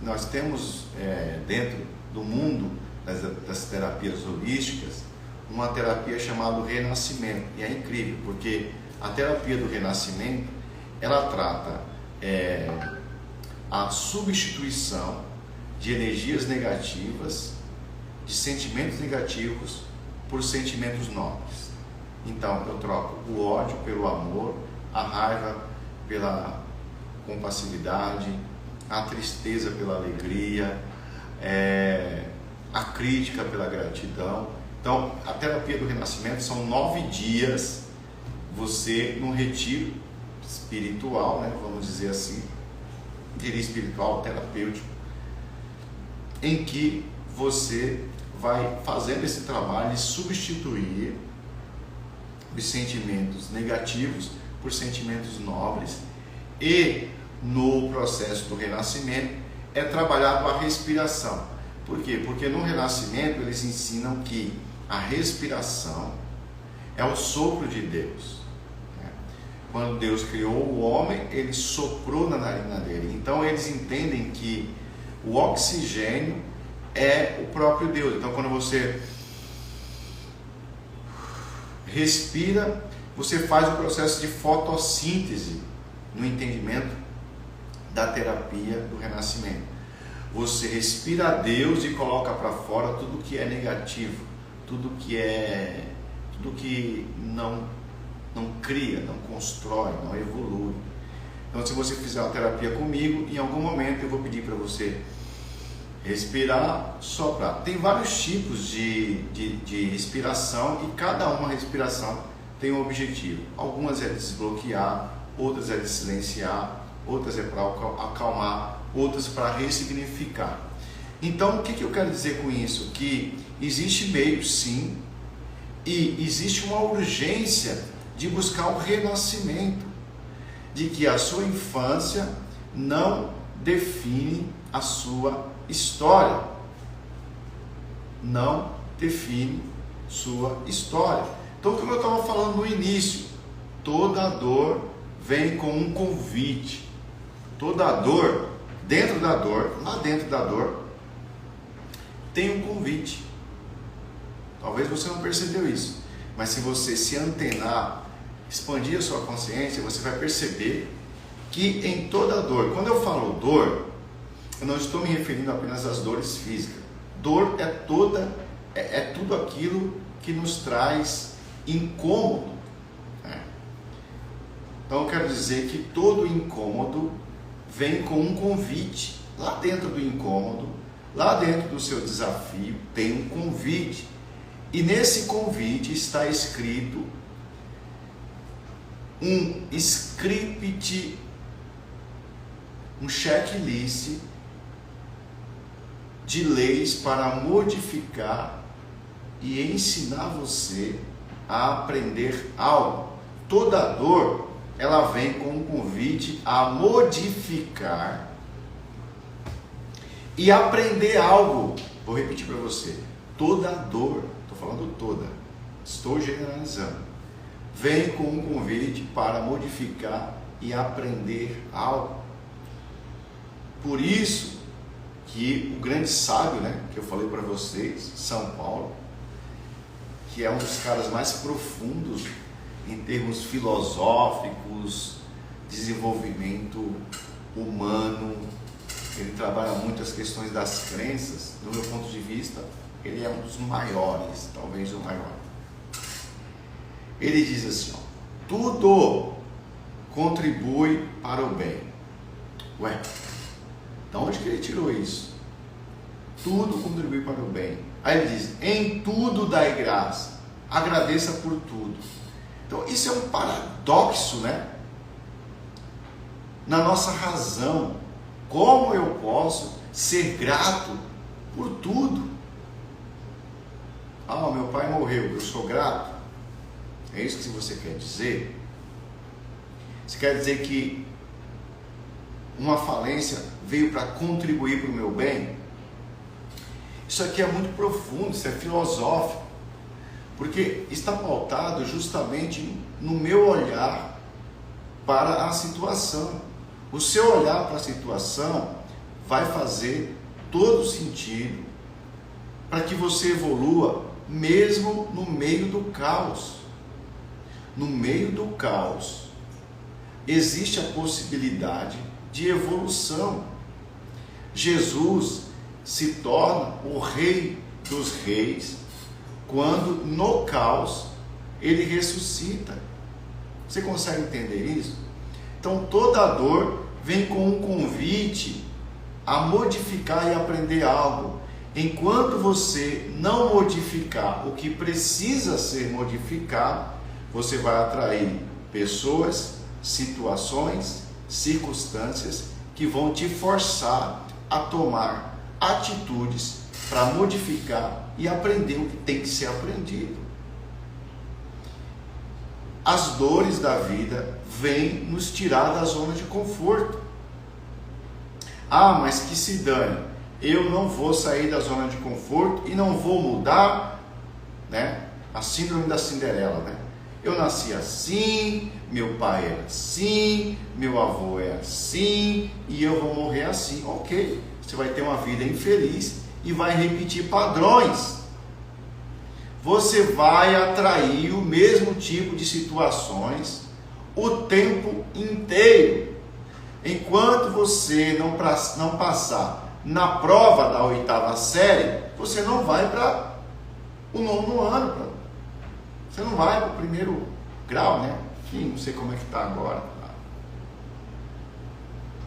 Nós temos dentro do mundo das terapias holísticas uma terapia chamada Renascimento, e é incrível porque a terapia do Renascimento ela trata a substituição de energias negativas, de sentimentos negativos por sentimentos nobres. Então eu troco o ódio pelo amor, a raiva pela compassividade, a tristeza pela alegria, a crítica pela gratidão. Então a terapia do Renascimento são 9 dias, você num retiro espiritual, vamos dizer assim, diria espiritual, terapêutico, em que você vai fazendo esse trabalho de substituir os sentimentos negativos por sentimentos nobres. E no processo do renascimento é trabalhado a respiração. Por quê? Porque no renascimento eles ensinam que a respiração é o sopro de Deus. Quando Deus criou o homem, ele soprou na narina dele. Então eles entendem que o oxigênio é o próprio Deus. Então quando você respira, você faz o processo de fotossíntese no entendimento da terapia do renascimento. Você respira a Deus e coloca para fora tudo que é negativo, tudo que não cria, não constrói, não evolui. Então se você fizer uma terapia comigo, em algum momento eu vou pedir para você respirar, soprar. Tem vários tipos de respiração e cada uma respiração tem um objetivo. Algumas é desbloquear, outras é de silenciar, outras é para acalmar, outras para ressignificar. Então o que eu quero dizer com isso? Que existe meio sim, e existe uma urgência de buscar o renascimento, de que a sua infância não define a sua história, não define sua história. Então, como eu estava falando no início, toda dor vem com um convite. Toda dor, dentro da dor, lá dentro da dor, tem um convite. Talvez você não percebeu isso, mas se você se antenar, expandir a sua consciência, você vai perceber que em toda dor, quando eu falo dor, eu não estou me referindo apenas às dores físicas. Dor é tudo aquilo que nos traz incômodo, né? Então eu quero dizer que todo incômodo vem com um convite. Lá dentro do incômodo, lá dentro do seu desafio, tem um convite. E nesse convite está escrito um script, um checklist de leis para modificar e ensinar você a aprender algo. Toda dor, ela vem com um convite a modificar e aprender algo. Vou repetir para você. Toda dor, estou falando toda, estou generalizando, vem com um convite para modificar e aprender algo. Por isso que o grande sábio, né, que eu falei para vocês, São Paulo, que é um dos caras mais profundos em termos filosóficos, desenvolvimento humano, ele trabalha muito as questões das crenças. Do meu ponto de vista, ele é um dos maiores, talvez o maior. Ele diz assim, ó, tudo contribui para o bem. Ué, de onde que ele tirou isso? Tudo contribui para o bem. Aí ele diz, em tudo dai graça, agradeça por tudo. Então isso é um paradoxo, né? Na nossa razão, como eu posso ser grato por tudo? Ah, meu pai morreu, eu sou grato? É isso que você quer dizer? Você quer dizer que uma falência veio para contribuir para o meu bem? Isso aqui é muito profundo, isso é filosófico, porque está pautado justamente no meu olhar para a situação. O seu olhar para a situação vai fazer todo sentido para que você evolua mesmo no meio do caos. No meio do caos existe a possibilidade de evolução. Jesus se torna o Rei dos Reis quando no caos ele ressuscita. Você consegue entender isso? Então toda dor vem com um convite a modificar e aprender algo. Enquanto você não modificar o que precisa ser modificado, você vai atrair pessoas, situações, circunstâncias que vão te forçar a tomar atitudes para modificar e aprender o que tem que ser aprendido. As dores da vida vêm nos tirar da zona de conforto. Ah, mas que se dane, eu não vou sair da zona de conforto e não vou mudar, né? A síndrome da Cinderela, né? Eu nasci assim, meu pai era assim, meu avô é assim e eu vou morrer assim. Ok, você vai ter uma vida infeliz e vai repetir padrões. Você vai atrair o mesmo tipo de situações o tempo inteiro. Enquanto você não passar na prova da 8ª série, você não vai para o 9º ano. Você não vai para o 1º grau, né? Enfim, não sei como é que está agora.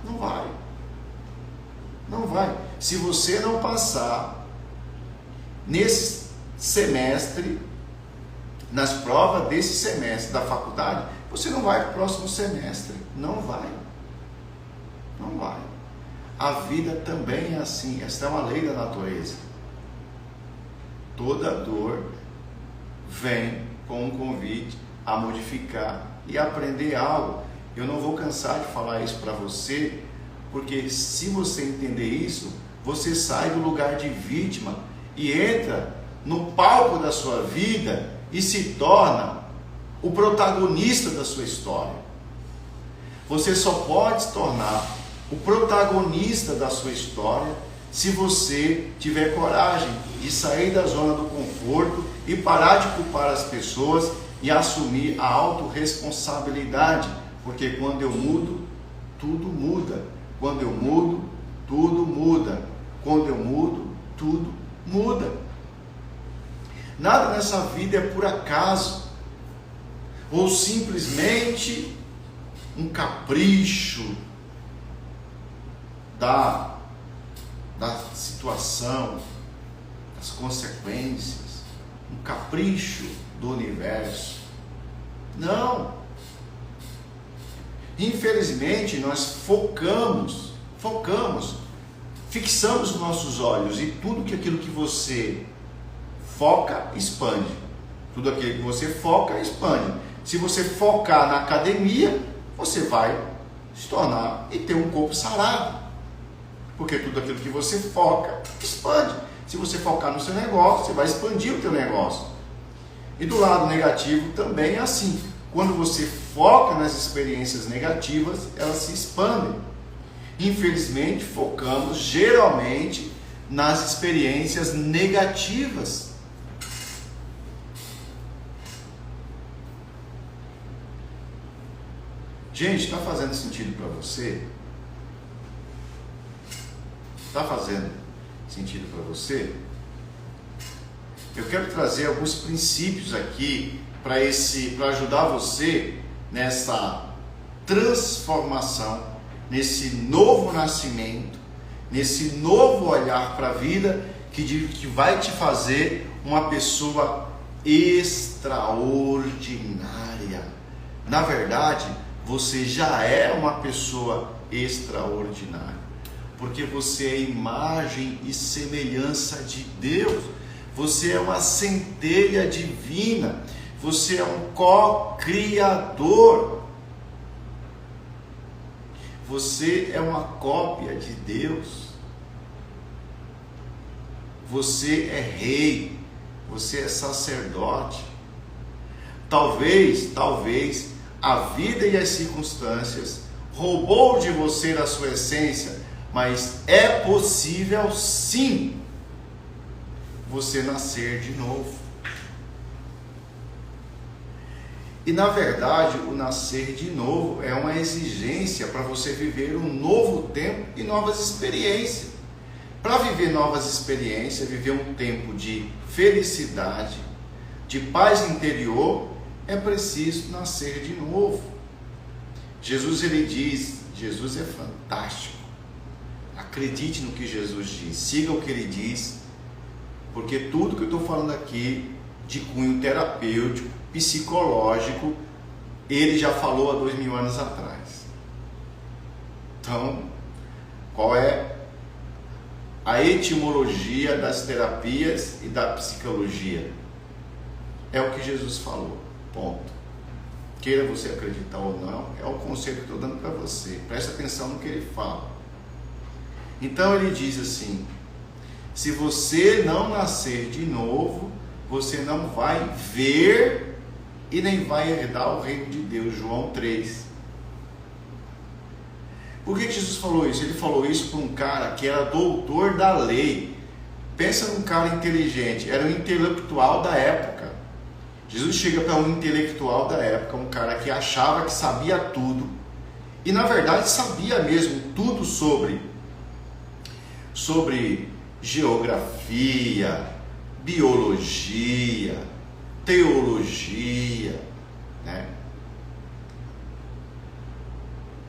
Não vai. Não vai. Se você não passar nesse semestre, nas provas desse semestre da faculdade, você não vai para o próximo semestre. Não vai. Não vai. A vida também é assim. Esta é uma lei da natureza. Toda dor vem com um convite a modificar e aprender algo. Eu não vou cansar de falar isso para você, porque se você entender isso, você sai do lugar de vítima e entra no palco da sua vida e se torna o protagonista da sua história. Você só pode se tornar o protagonista da sua história se você tiver coragem de sair da zona do conforto e parar de culpar as pessoas e assumir a autorresponsabilidade, porque quando eu mudo, tudo muda. Quando eu mudo, tudo muda. Quando eu mudo, tudo muda. Nada nessa vida é por acaso, ou simplesmente um capricho da situação, das consequências, um capricho do universo. Não. Infelizmente, nós fixamos os nossos olhos e tudo aquilo que você foca, expande. Tudo aquilo que você foca, expande. Se você focar na academia, você vai se tornar e ter um corpo sarado. Porque tudo aquilo que você foca, expande. Se você focar no seu negócio, você vai expandir o teu negócio. E do lado negativo também é assim. Quando você foca nas experiências negativas, elas se expandem. Infelizmente, focamos geralmente nas experiências negativas. Gente, está fazendo sentido para você? Está fazendo sentido para você? Eu quero trazer alguns princípios aqui para ajudar você nessa transformação, nesse novo nascimento, nesse novo olhar para a vida que vai te fazer uma pessoa extraordinária. Na verdade, você já é uma pessoa extraordinária, porque você é imagem e semelhança de Deus. Você é uma centelha divina. Você é um co-criador. Você é uma cópia de Deus. Você é rei. Você é sacerdote. Talvez a vida e as circunstâncias roubou de você a sua essência, mas é possível sim você nascer de novo. E na verdade, o nascer de novo é uma exigência para você viver um novo tempo e novas experiências. Para viver novas experiências, viver um tempo de felicidade, de paz interior, é preciso nascer de novo. Jesus, ele diz, Jesus é fantástico. Acredite no que Jesus diz, siga o que ele diz, porque tudo que eu estou falando aqui de cunho terapêutico, psicológico, ele já falou há 2000 anos atrás. Então, qual é a etimologia das terapias e da psicologia? É o que Jesus falou, ponto. Queira você acreditar ou não, é o conselho que estou dando para você. Preste atenção no que ele fala. Então ele diz assim: se você não nascer de novo, você não vai ver e nem vai herdar o reino de Deus. João 3. Por que Jesus falou isso? Ele falou isso para um cara que era doutor da lei. Pensa num cara inteligente, era um intelectual da época. Jesus chega para um intelectual da época, um cara que achava que sabia tudo, e na verdade sabia mesmo tudo sobre geografia, biologia, teologia, né?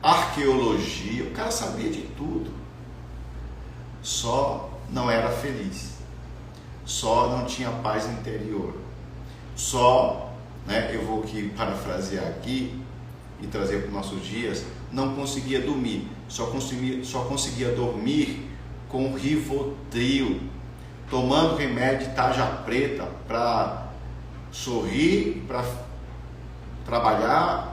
Arqueologia. O cara sabia de tudo, só não era feliz, só não tinha paz interior, só, né, eu vou aqui parafrasear aqui e trazer para os nossos dias, não conseguia dormir, só conseguia dormir com Rivotril, tomando remédio de tarja preta para sorrir, para trabalhar.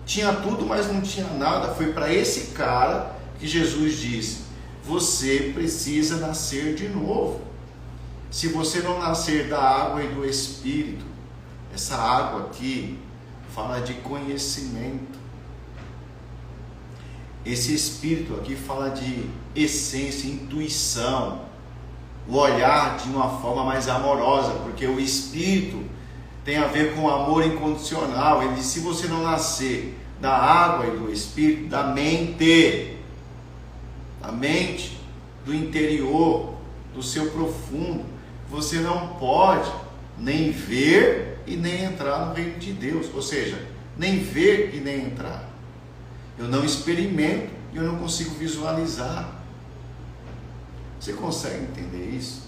Tinha tudo, mas não tinha nada. Foi para esse cara que Jesus disse: você precisa nascer de novo. se você não nascer da água e do Espírito. Essa água aqui fala de conhecimento. Esse Espírito aqui fala de essência, intuição, o olhar de uma forma mais amorosa, porque o Espírito tem a ver com amor incondicional. Ele diz: se você não nascer da água e do Espírito, da mente, do interior, do seu profundo, você não pode nem ver e nem entrar no reino de Deus. Ou seja, nem ver e nem entrar. Eu não experimento e eu não consigo visualizar. Você consegue entender isso?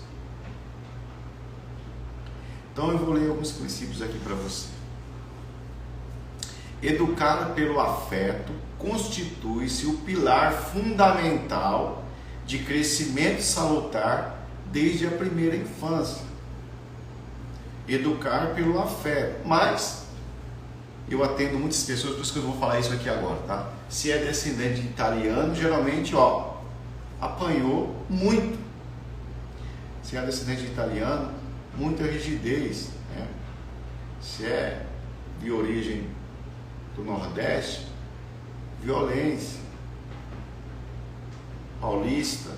Então eu vou ler alguns princípios aqui para você. Educar pelo afeto constitui-se o pilar fundamental de crescimento salutar desde a primeira infância. Educar pelo afeto. Mas eu atendo muitas pessoas, por isso que eu vou falar isso aqui agora, tá? Se é descendente de italiano, geralmente, apanhou muito. Se é descendente de italiano, muita rigidez, né? Se é de origem do Nordeste, violência. Paulista,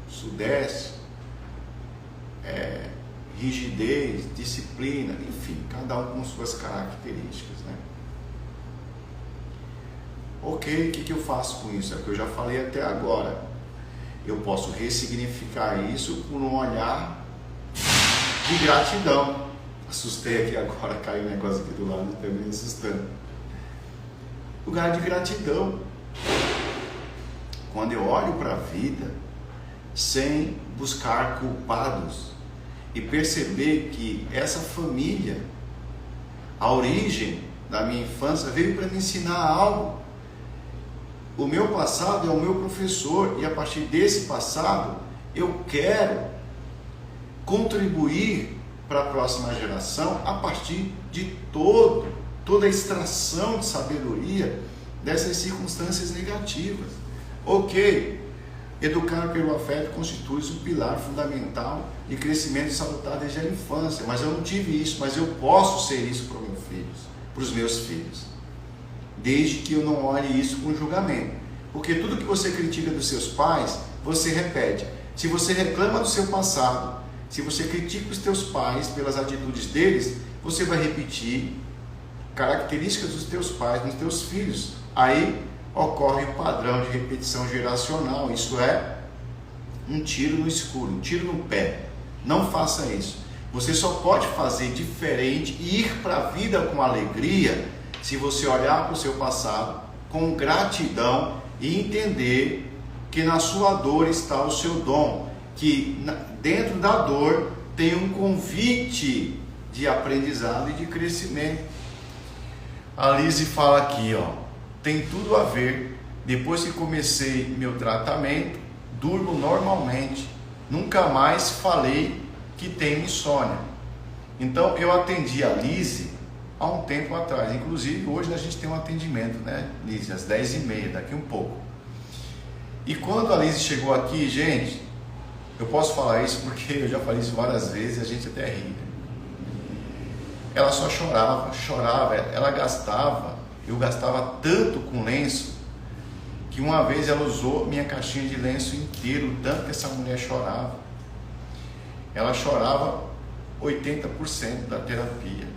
Sudeste, rigidez, disciplina, enfim, cada um com suas características, né? Ok, o que eu faço com isso? É o que eu já falei até agora. Eu posso ressignificar isso por um olhar de gratidão. Assustei aqui agora, caiu um negócio aqui do lado e também assustando. Lugar de gratidão. Quando eu olho para a vida sem buscar culpados e perceber que essa família, a origem da minha infância, veio para me ensinar algo. O meu passado é o meu professor e a partir desse passado eu quero contribuir para a próxima geração a partir de toda a extração de sabedoria dessas circunstâncias negativas. Ok, educar pelo afeto constitui um pilar fundamental de crescimento salutar desde a infância, mas eu não tive isso, mas eu posso ser isso para os meus filhos, desde que eu não olhe isso com julgamento, porque tudo que você critica dos seus pais, você repete. Se você reclama do seu passado, se você critica os teus pais pelas atitudes deles, você vai repetir características dos teus pais nos teus filhos. Aí ocorre o padrão de repetição geracional. Isso é um tiro no escuro, um tiro no pé. Não faça isso. Você só pode fazer diferente e ir para a vida com alegria se você olhar para o seu passado com gratidão e entender que na sua dor está o seu dom, que dentro da dor tem um convite de aprendizado e de crescimento. A Lise fala aqui, tem tudo a ver. Depois que comecei meu tratamento, durmo normalmente. Nunca mais falei que tenho insônia. Então eu atendi a Lise há um tempo atrás. Inclusive hoje a gente tem um atendimento, né, Lise, às 10h30, daqui um pouco. E quando a Lise chegou aqui, gente, eu posso falar isso porque eu já falei isso várias vezes e a gente até ri. Ela só chorava, ela gastava. Eu gastava tanto com lenço que uma vez ela usou minha caixinha de lenço inteiro, tanto que essa mulher chorava. Ela chorava 80% da terapia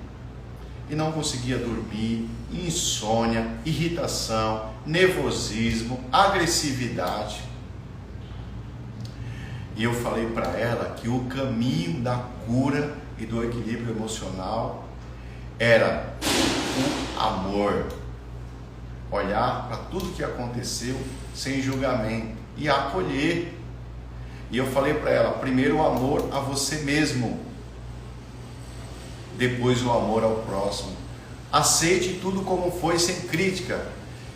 e não conseguia dormir, insônia, irritação, nervosismo, agressividade. E eu falei para ela que o caminho da cura e do equilíbrio emocional era o amor. Olhar para tudo que aconteceu sem julgamento e acolher. E eu falei para ela, primeiro o amor a você mesmo, depois o amor ao próximo. Aceite tudo como foi, sem crítica.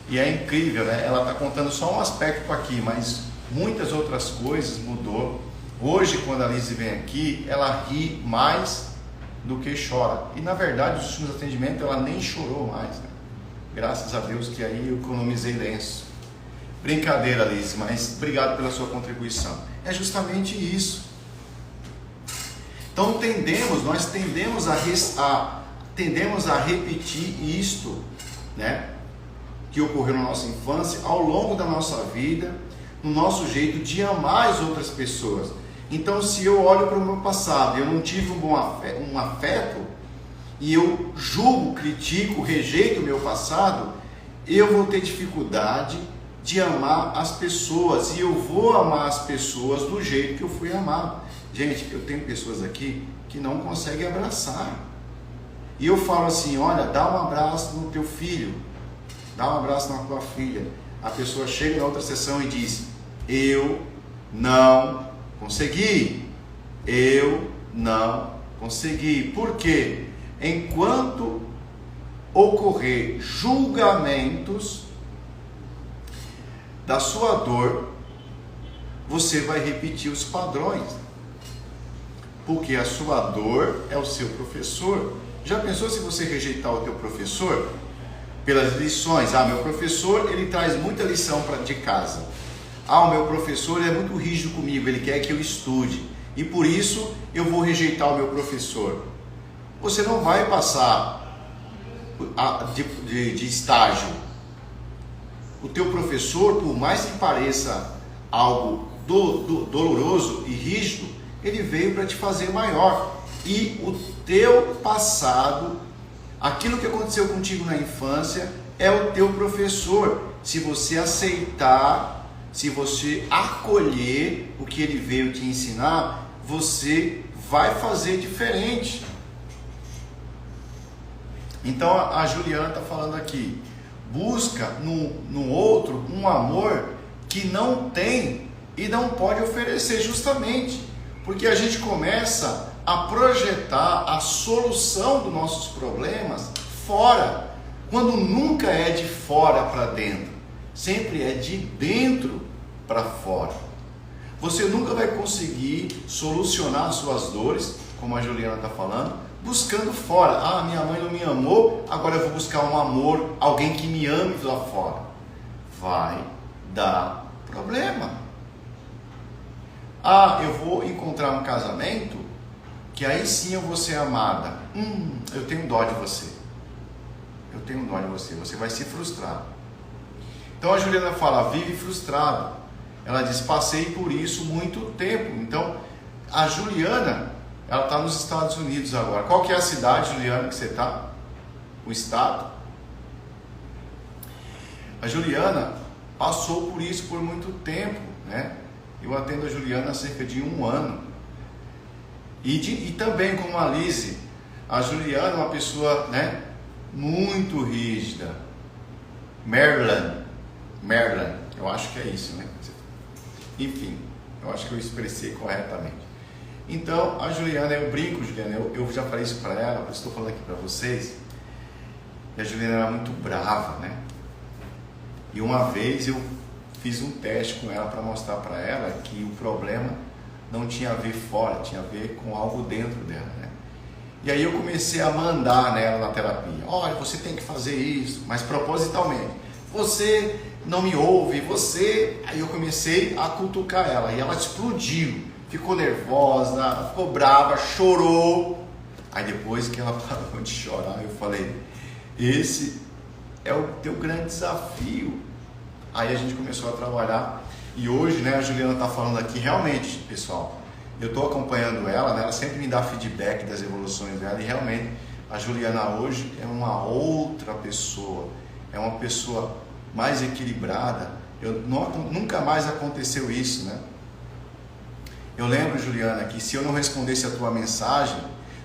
E é incrível, né? Ela está contando só um aspecto aqui, mas muitas outras coisas mudou. Hoje, quando a Lise vem aqui, ela ri mais do que chora. E na verdade, nos últimos atendimentos, ela nem chorou mais, né? Graças a Deus que aí eu economizei lenço. Brincadeira, Lise, mas obrigado pela sua contribuição. É justamente isso. Então nós tendemos a repetir isto, né, que ocorreu na nossa infância, ao longo da nossa vida, no nosso jeito de amar as outras pessoas. Então, se eu olho para o meu passado e eu não tive um afeto, e eu julgo, critico, rejeito o meu passado, eu vou ter dificuldade de amar as pessoas, e eu vou amar as pessoas do jeito que eu fui amado. Gente, eu tenho pessoas aqui que não conseguem abraçar, e eu falo assim: olha, dá um abraço no teu filho, dá um abraço na tua filha. A pessoa chega na outra sessão e diz: eu não consegui, eu não consegui. Por quê? Enquanto ocorrer julgamentos da sua dor, você vai repetir os padrões, porque a sua dor é o seu professor. Já pensou se você rejeitar o teu professor pelas lições? Ah, meu professor, ele traz muita lição de casa. Ah, o meu professor é muito rígido comigo, ele quer que eu estude, e por isso eu vou rejeitar o meu professor. Você não vai passar de estágio. O teu professor, por mais que pareça algo doloroso e rígido, ele veio para te fazer maior. E o teu passado, aquilo que aconteceu contigo na infância, é o teu professor. Se você aceitar, se você acolher o que ele veio te ensinar, você vai fazer diferente. Então a Juliana está falando aqui: busca no outro um amor que não tem e não pode oferecer, justamente porque a gente começa a projetar a solução dos nossos problemas fora, quando nunca é de fora para dentro, sempre é de dentro para fora. Você nunca vai conseguir solucionar as suas dores, como a Juliana está falando, buscando fora. Ah, minha mãe não me amou, agora eu vou buscar um amor, alguém que me ame lá fora. Vai dar problema. Ah, eu vou encontrar um casamento que aí sim eu vou ser amada. Eu tenho dó de você. Eu tenho dó de você. Você vai se frustrar. Então a Juliana fala: vive frustrado. Ela diz: passei por isso muito tempo. Então a Juliana, ela está nos Estados Unidos agora. Qual que é a cidade, Juliana, que você está? O estado? A Juliana passou por isso por muito tempo, né? Eu atendo a Juliana há cerca de 1 ano. E também como a Lise, a Juliana é uma pessoa, né, muito rígida. Maryland, eu acho que é isso, né? Enfim, eu acho que eu expressei corretamente. Então, a Juliana, eu brinco, Juliana, eu já falei isso para ela, eu estou falando aqui para vocês, e a Juliana era muito brava, né? E uma vez eu fiz um teste com ela para mostrar para ela que o problema não tinha a ver fora, tinha a ver com algo dentro dela, né? E aí eu comecei a mandar nela na terapia: olha, você tem que fazer isso, mas propositalmente. Você não me ouve, você... Aí eu comecei a cutucar ela, e ela explodiu, ficou nervosa, ficou brava, chorou. Aí depois que ela parou de chorar, eu falei: esse é o teu grande desafio. Aí a gente começou a trabalhar, e hoje, né, a Juliana está falando aqui, realmente, pessoal, eu estou acompanhando ela, né, ela sempre me dá feedback das evoluções dela, e realmente a Juliana hoje é uma outra pessoa, é uma pessoa mais equilibrada. Nunca mais aconteceu isso, né? Eu lembro, Juliana, que se eu não respondesse a tua mensagem,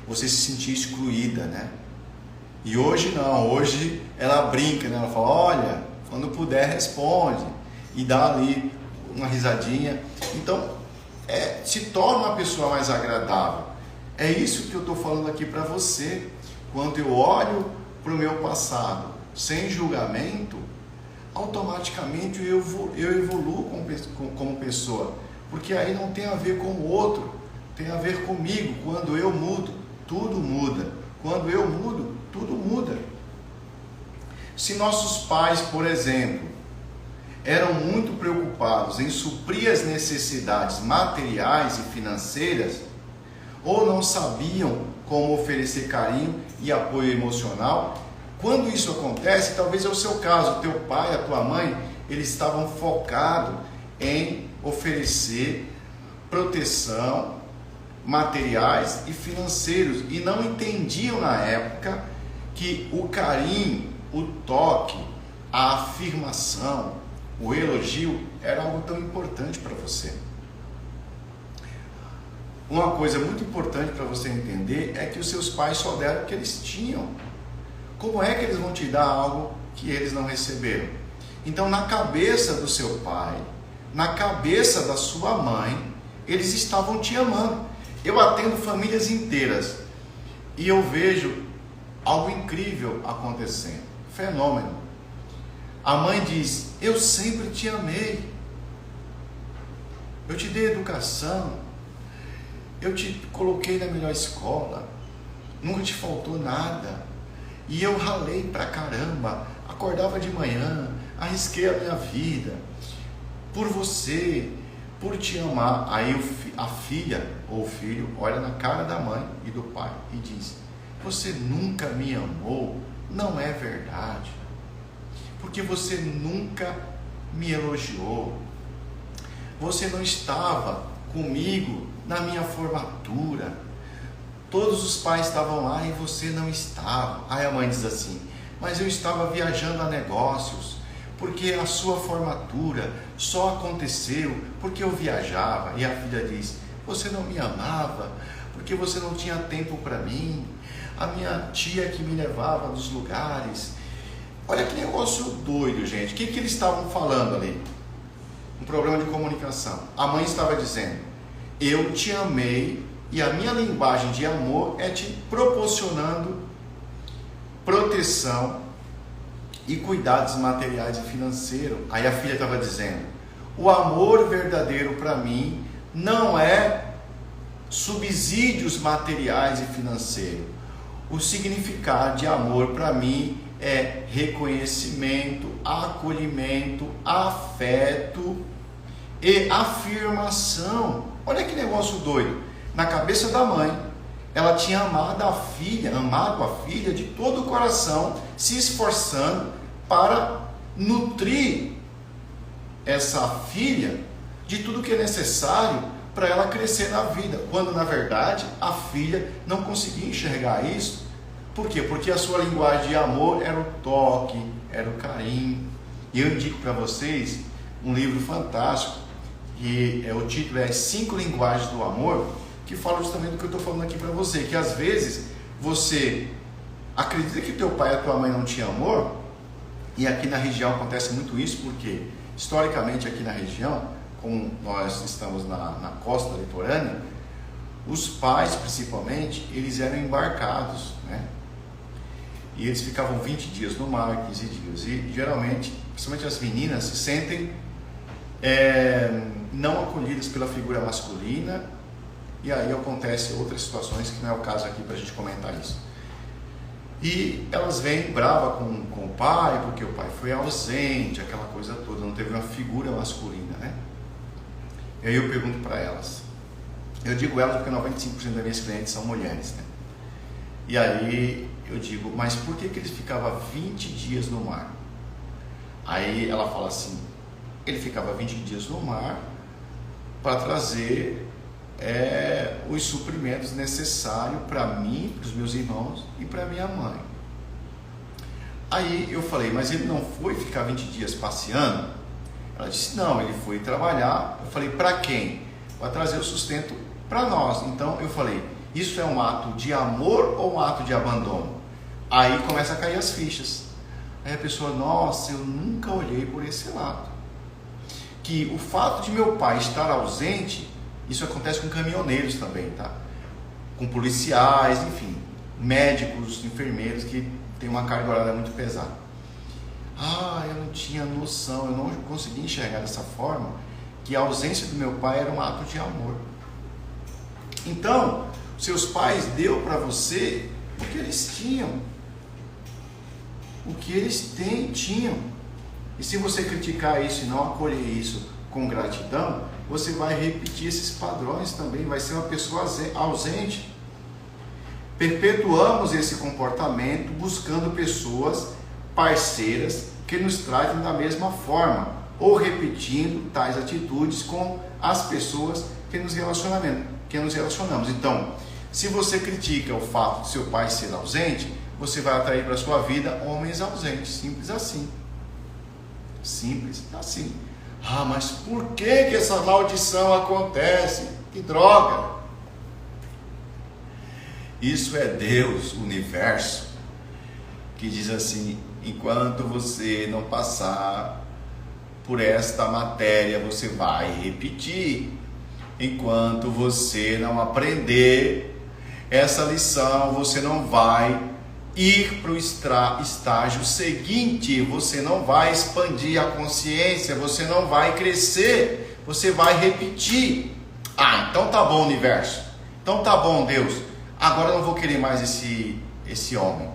você se sentia excluída, né? E hoje não, hoje ela brinca, né? Ela fala: olha, quando puder responde, e dá ali uma risadinha. Então, se torna uma pessoa mais agradável. É isso que eu estou falando aqui para você. Quando eu olho para o meu passado sem julgamento, automaticamente eu evoluo como pessoa, porque aí não tem a ver com o outro, tem a ver comigo. Quando eu mudo, tudo muda. Quando eu mudo, tudo muda. Se nossos pais, por exemplo, eram muito preocupados em suprir as necessidades materiais e financeiras, ou não sabiam como oferecer carinho e apoio emocional. Quando isso acontece, talvez é o seu caso, teu pai, a tua mãe, eles estavam focados em oferecer proteção, materiais e financeiros, e não entendiam na época que o carinho, o toque, a afirmação, o elogio era algo tão importante para você. Uma coisa muito importante para você entender é que os seus pais só deram o que eles tinham. Como é que eles vão te dar algo que eles não receberam? Então, na cabeça do seu pai, na cabeça da sua mãe, eles estavam te amando. Eu atendo famílias inteiras e eu vejo algo incrível acontecendo, fenômeno. A mãe diz: eu sempre te amei, eu te dei educação, eu te coloquei na melhor escola, nunca te faltou nada, e eu ralei pra caramba, acordava de manhã, arrisquei a minha vida por você, por te amar. Aí a filha ou o filho olha na cara da mãe e do pai e diz: você nunca me amou, não é verdade, porque você nunca me elogiou, você não estava comigo na minha formatura, todos os pais estavam lá e você não estava. Aí a mãe diz assim: mas eu estava viajando a negócios, porque a sua formatura só aconteceu porque eu viajava. E a filha diz: você não me amava, porque você não tinha tempo para mim, a minha tia que me levava nos lugares. Olha que negócio doido, gente. O que eles estavam falando ali? Um problema de comunicação. A mãe estava dizendo: eu te amei, e a minha linguagem de amor é te proporcionando proteção e cuidados materiais e financeiros. Aí a filha estava dizendo: o amor verdadeiro para mim não é subsídios materiais e financeiros. O significado de amor para mim é reconhecimento, acolhimento, afeto e afirmação. Olha que negócio doido. Na cabeça da mãe, ela tinha amado a filha de todo o coração, se esforçando para nutrir essa filha de tudo que é necessário para ela crescer na vida, quando na verdade a filha não conseguia enxergar isso. Por quê? Porque a sua linguagem de amor era o toque, era o carinho. E eu indico para vocês um livro fantástico, que o título é As 5 Linguagens do Amor, que fala justamente do que eu estou falando aqui para você, que às vezes você acredita que teu pai e a tua mãe não te amou, e aqui na região acontece muito isso, porque historicamente aqui na região, como nós estamos na costa litorânea, os pais principalmente, eles eram embarcados, né? E eles ficavam 20 dias no mar, 15 dias, e geralmente, principalmente as meninas, se sentem não acolhidas pela figura masculina, e aí acontece outras situações que não é o caso aqui para a gente comentar isso. E elas vêm bravas com o pai, porque o pai foi ausente, aquela coisa toda, não teve uma figura masculina, né? E aí eu pergunto para elas, eu digo elas porque 95% das minhas clientes são mulheres, né? E aí eu digo: mas por que eles ficavam 20 dias no mar? Aí ela fala assim: ele ficava 20 dias no mar para trazer os suprimentos necessários para mim, para os meus irmãos e para minha mãe. Aí eu falei: mas ele não foi ficar 20 dias passeando? Ela disse: não, ele foi trabalhar. Eu falei: para quem? Para trazer o sustento para nós. Então eu falei: isso é um ato de amor ou um ato de abandono? Aí começa a cair as fichas. Aí a pessoa: nossa, eu nunca olhei por esse lado. Que o fato de meu pai estar ausente, isso acontece com caminhoneiros também, tá? Com policiais, enfim, médicos, enfermeiros que tem uma carga horária muito pesada. Eu não tinha noção, eu não conseguia enxergar dessa forma, que a ausência do meu pai era um ato de amor. Então, seus pais deu para você o que eles tinham, o que eles tinham. E se você criticar isso e não acolher isso com gratidão, você vai repetir esses padrões também, vai ser uma pessoa ausente. Perpetuamos esse comportamento buscando pessoas parceiras que nos tratem da mesma forma, ou repetindo tais atitudes com as pessoas que nos relacionamos. Então, se você critica o fato de seu pai ser ausente, você vai atrair para a sua vida homens ausentes, simples assim. Simples assim. Ah, mas por que essa maldição acontece? Que droga! Isso é Deus, o universo, que diz assim: enquanto você não passar por esta matéria, você vai repetir. Enquanto você não aprender essa lição, você não vai ir para o estágio seguinte, você não vai expandir a consciência, você não vai crescer, você vai repetir. Ah, então tá bom, universo, então tá bom, Deus, agora eu não vou querer mais esse homem.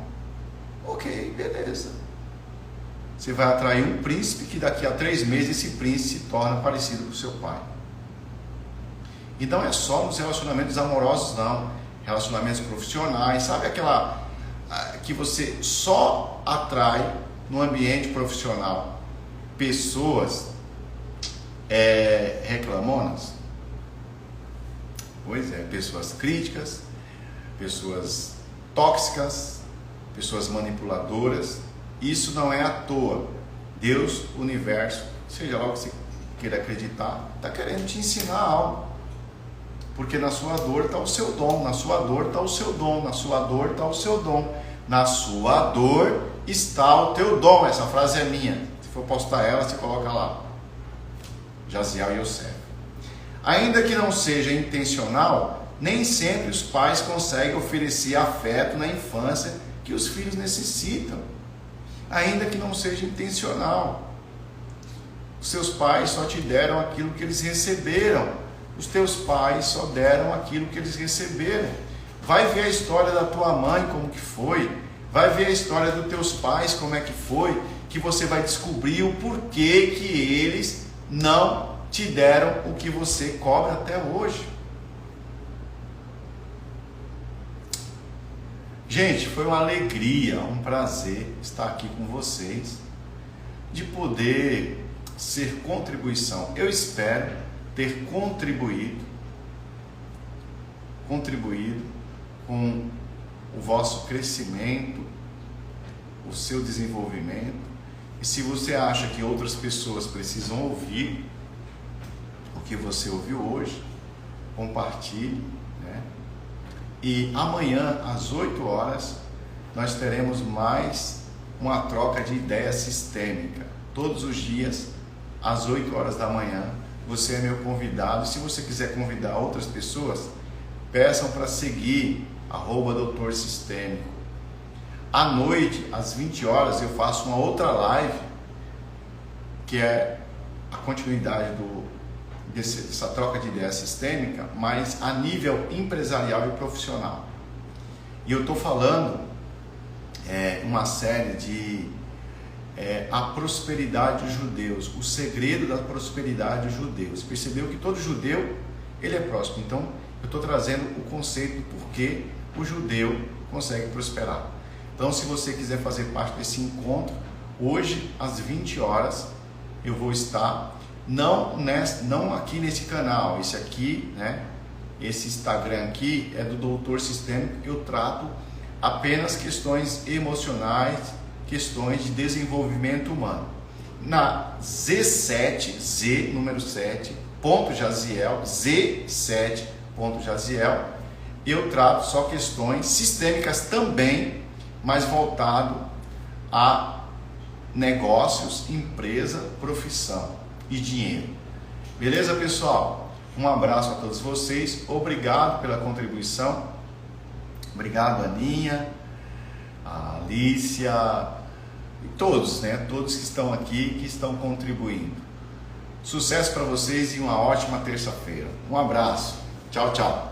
Ok, beleza. Você vai atrair um príncipe que daqui a 3 meses esse príncipe se torna parecido com o seu pai. E não é só nos relacionamentos amorosos, não. Relacionamentos profissionais, sabe aquela que você só atrai no ambiente profissional pessoas reclamonas? Pois é, pessoas críticas, pessoas tóxicas, pessoas manipuladoras. Isso não é à toa. Deus, o universo, seja lá o que você queira acreditar, está querendo te ensinar algo. Porque na sua dor está o seu dom, na sua dor está o seu dom, na sua dor está o seu dom, na sua dor está o teu dom. Essa frase é minha. Se for postar ela, você coloca lá. Jaziel Yosef. Ainda que não seja intencional, nem sempre os pais conseguem oferecer afeto na infância que os filhos necessitam. Ainda que não seja intencional. Os seus pais só te deram aquilo que eles receberam. Os teus pais só deram aquilo que eles receberam. Vai ver a história da tua mãe, como que foi. Vai ver a história dos teus pais, como é que foi. Que você vai descobrir o porquê que eles não te deram o que você cobra até hoje. Gente, foi uma alegria, um prazer estar aqui com vocês, de poder ser contribuição. Eu espero ter contribuído com o vosso crescimento, o seu desenvolvimento. E se você acha que outras pessoas precisam ouvir o que você ouviu hoje, compartilhe, né? E amanhã, às 8 horas, nós teremos mais uma troca de ideia sistêmica. Todos os dias, às 8 horas da manhã, você é meu convidado. Se você quiser convidar outras pessoas, peçam para seguir @Doutor Sistêmico. À noite, às 20 horas, eu faço uma outra live, que é a continuidade dessa troca de ideia sistêmica, mas a nível empresarial e profissional. E eu estou falando uma série de a prosperidade dos judeus, o segredo da prosperidade dos judeus. Percebeu que todo judeu, ele é próspero. Então, eu estou trazendo o conceito do porquê o judeu consegue prosperar. Então, se você quiser fazer parte desse encontro, hoje, às 20 horas, eu vou estar, não aqui nesse canal, esse aqui, né? Esse Instagram aqui é do Doutor Sistêmico. Eu trato apenas questões emocionais, questões de desenvolvimento humano. Na Z7, número 7, .jaziel, Z7.jaziel, eu trato só questões sistêmicas também, mas voltado a negócios, empresa, profissão e dinheiro. Beleza, pessoal? Um abraço a todos vocês. Obrigado pela contribuição. Obrigado, Aninha, a Alicia e todos, né? Todos que estão aqui, que estão contribuindo. Sucesso para vocês e uma ótima terça-feira. Um abraço. Tchau, tchau.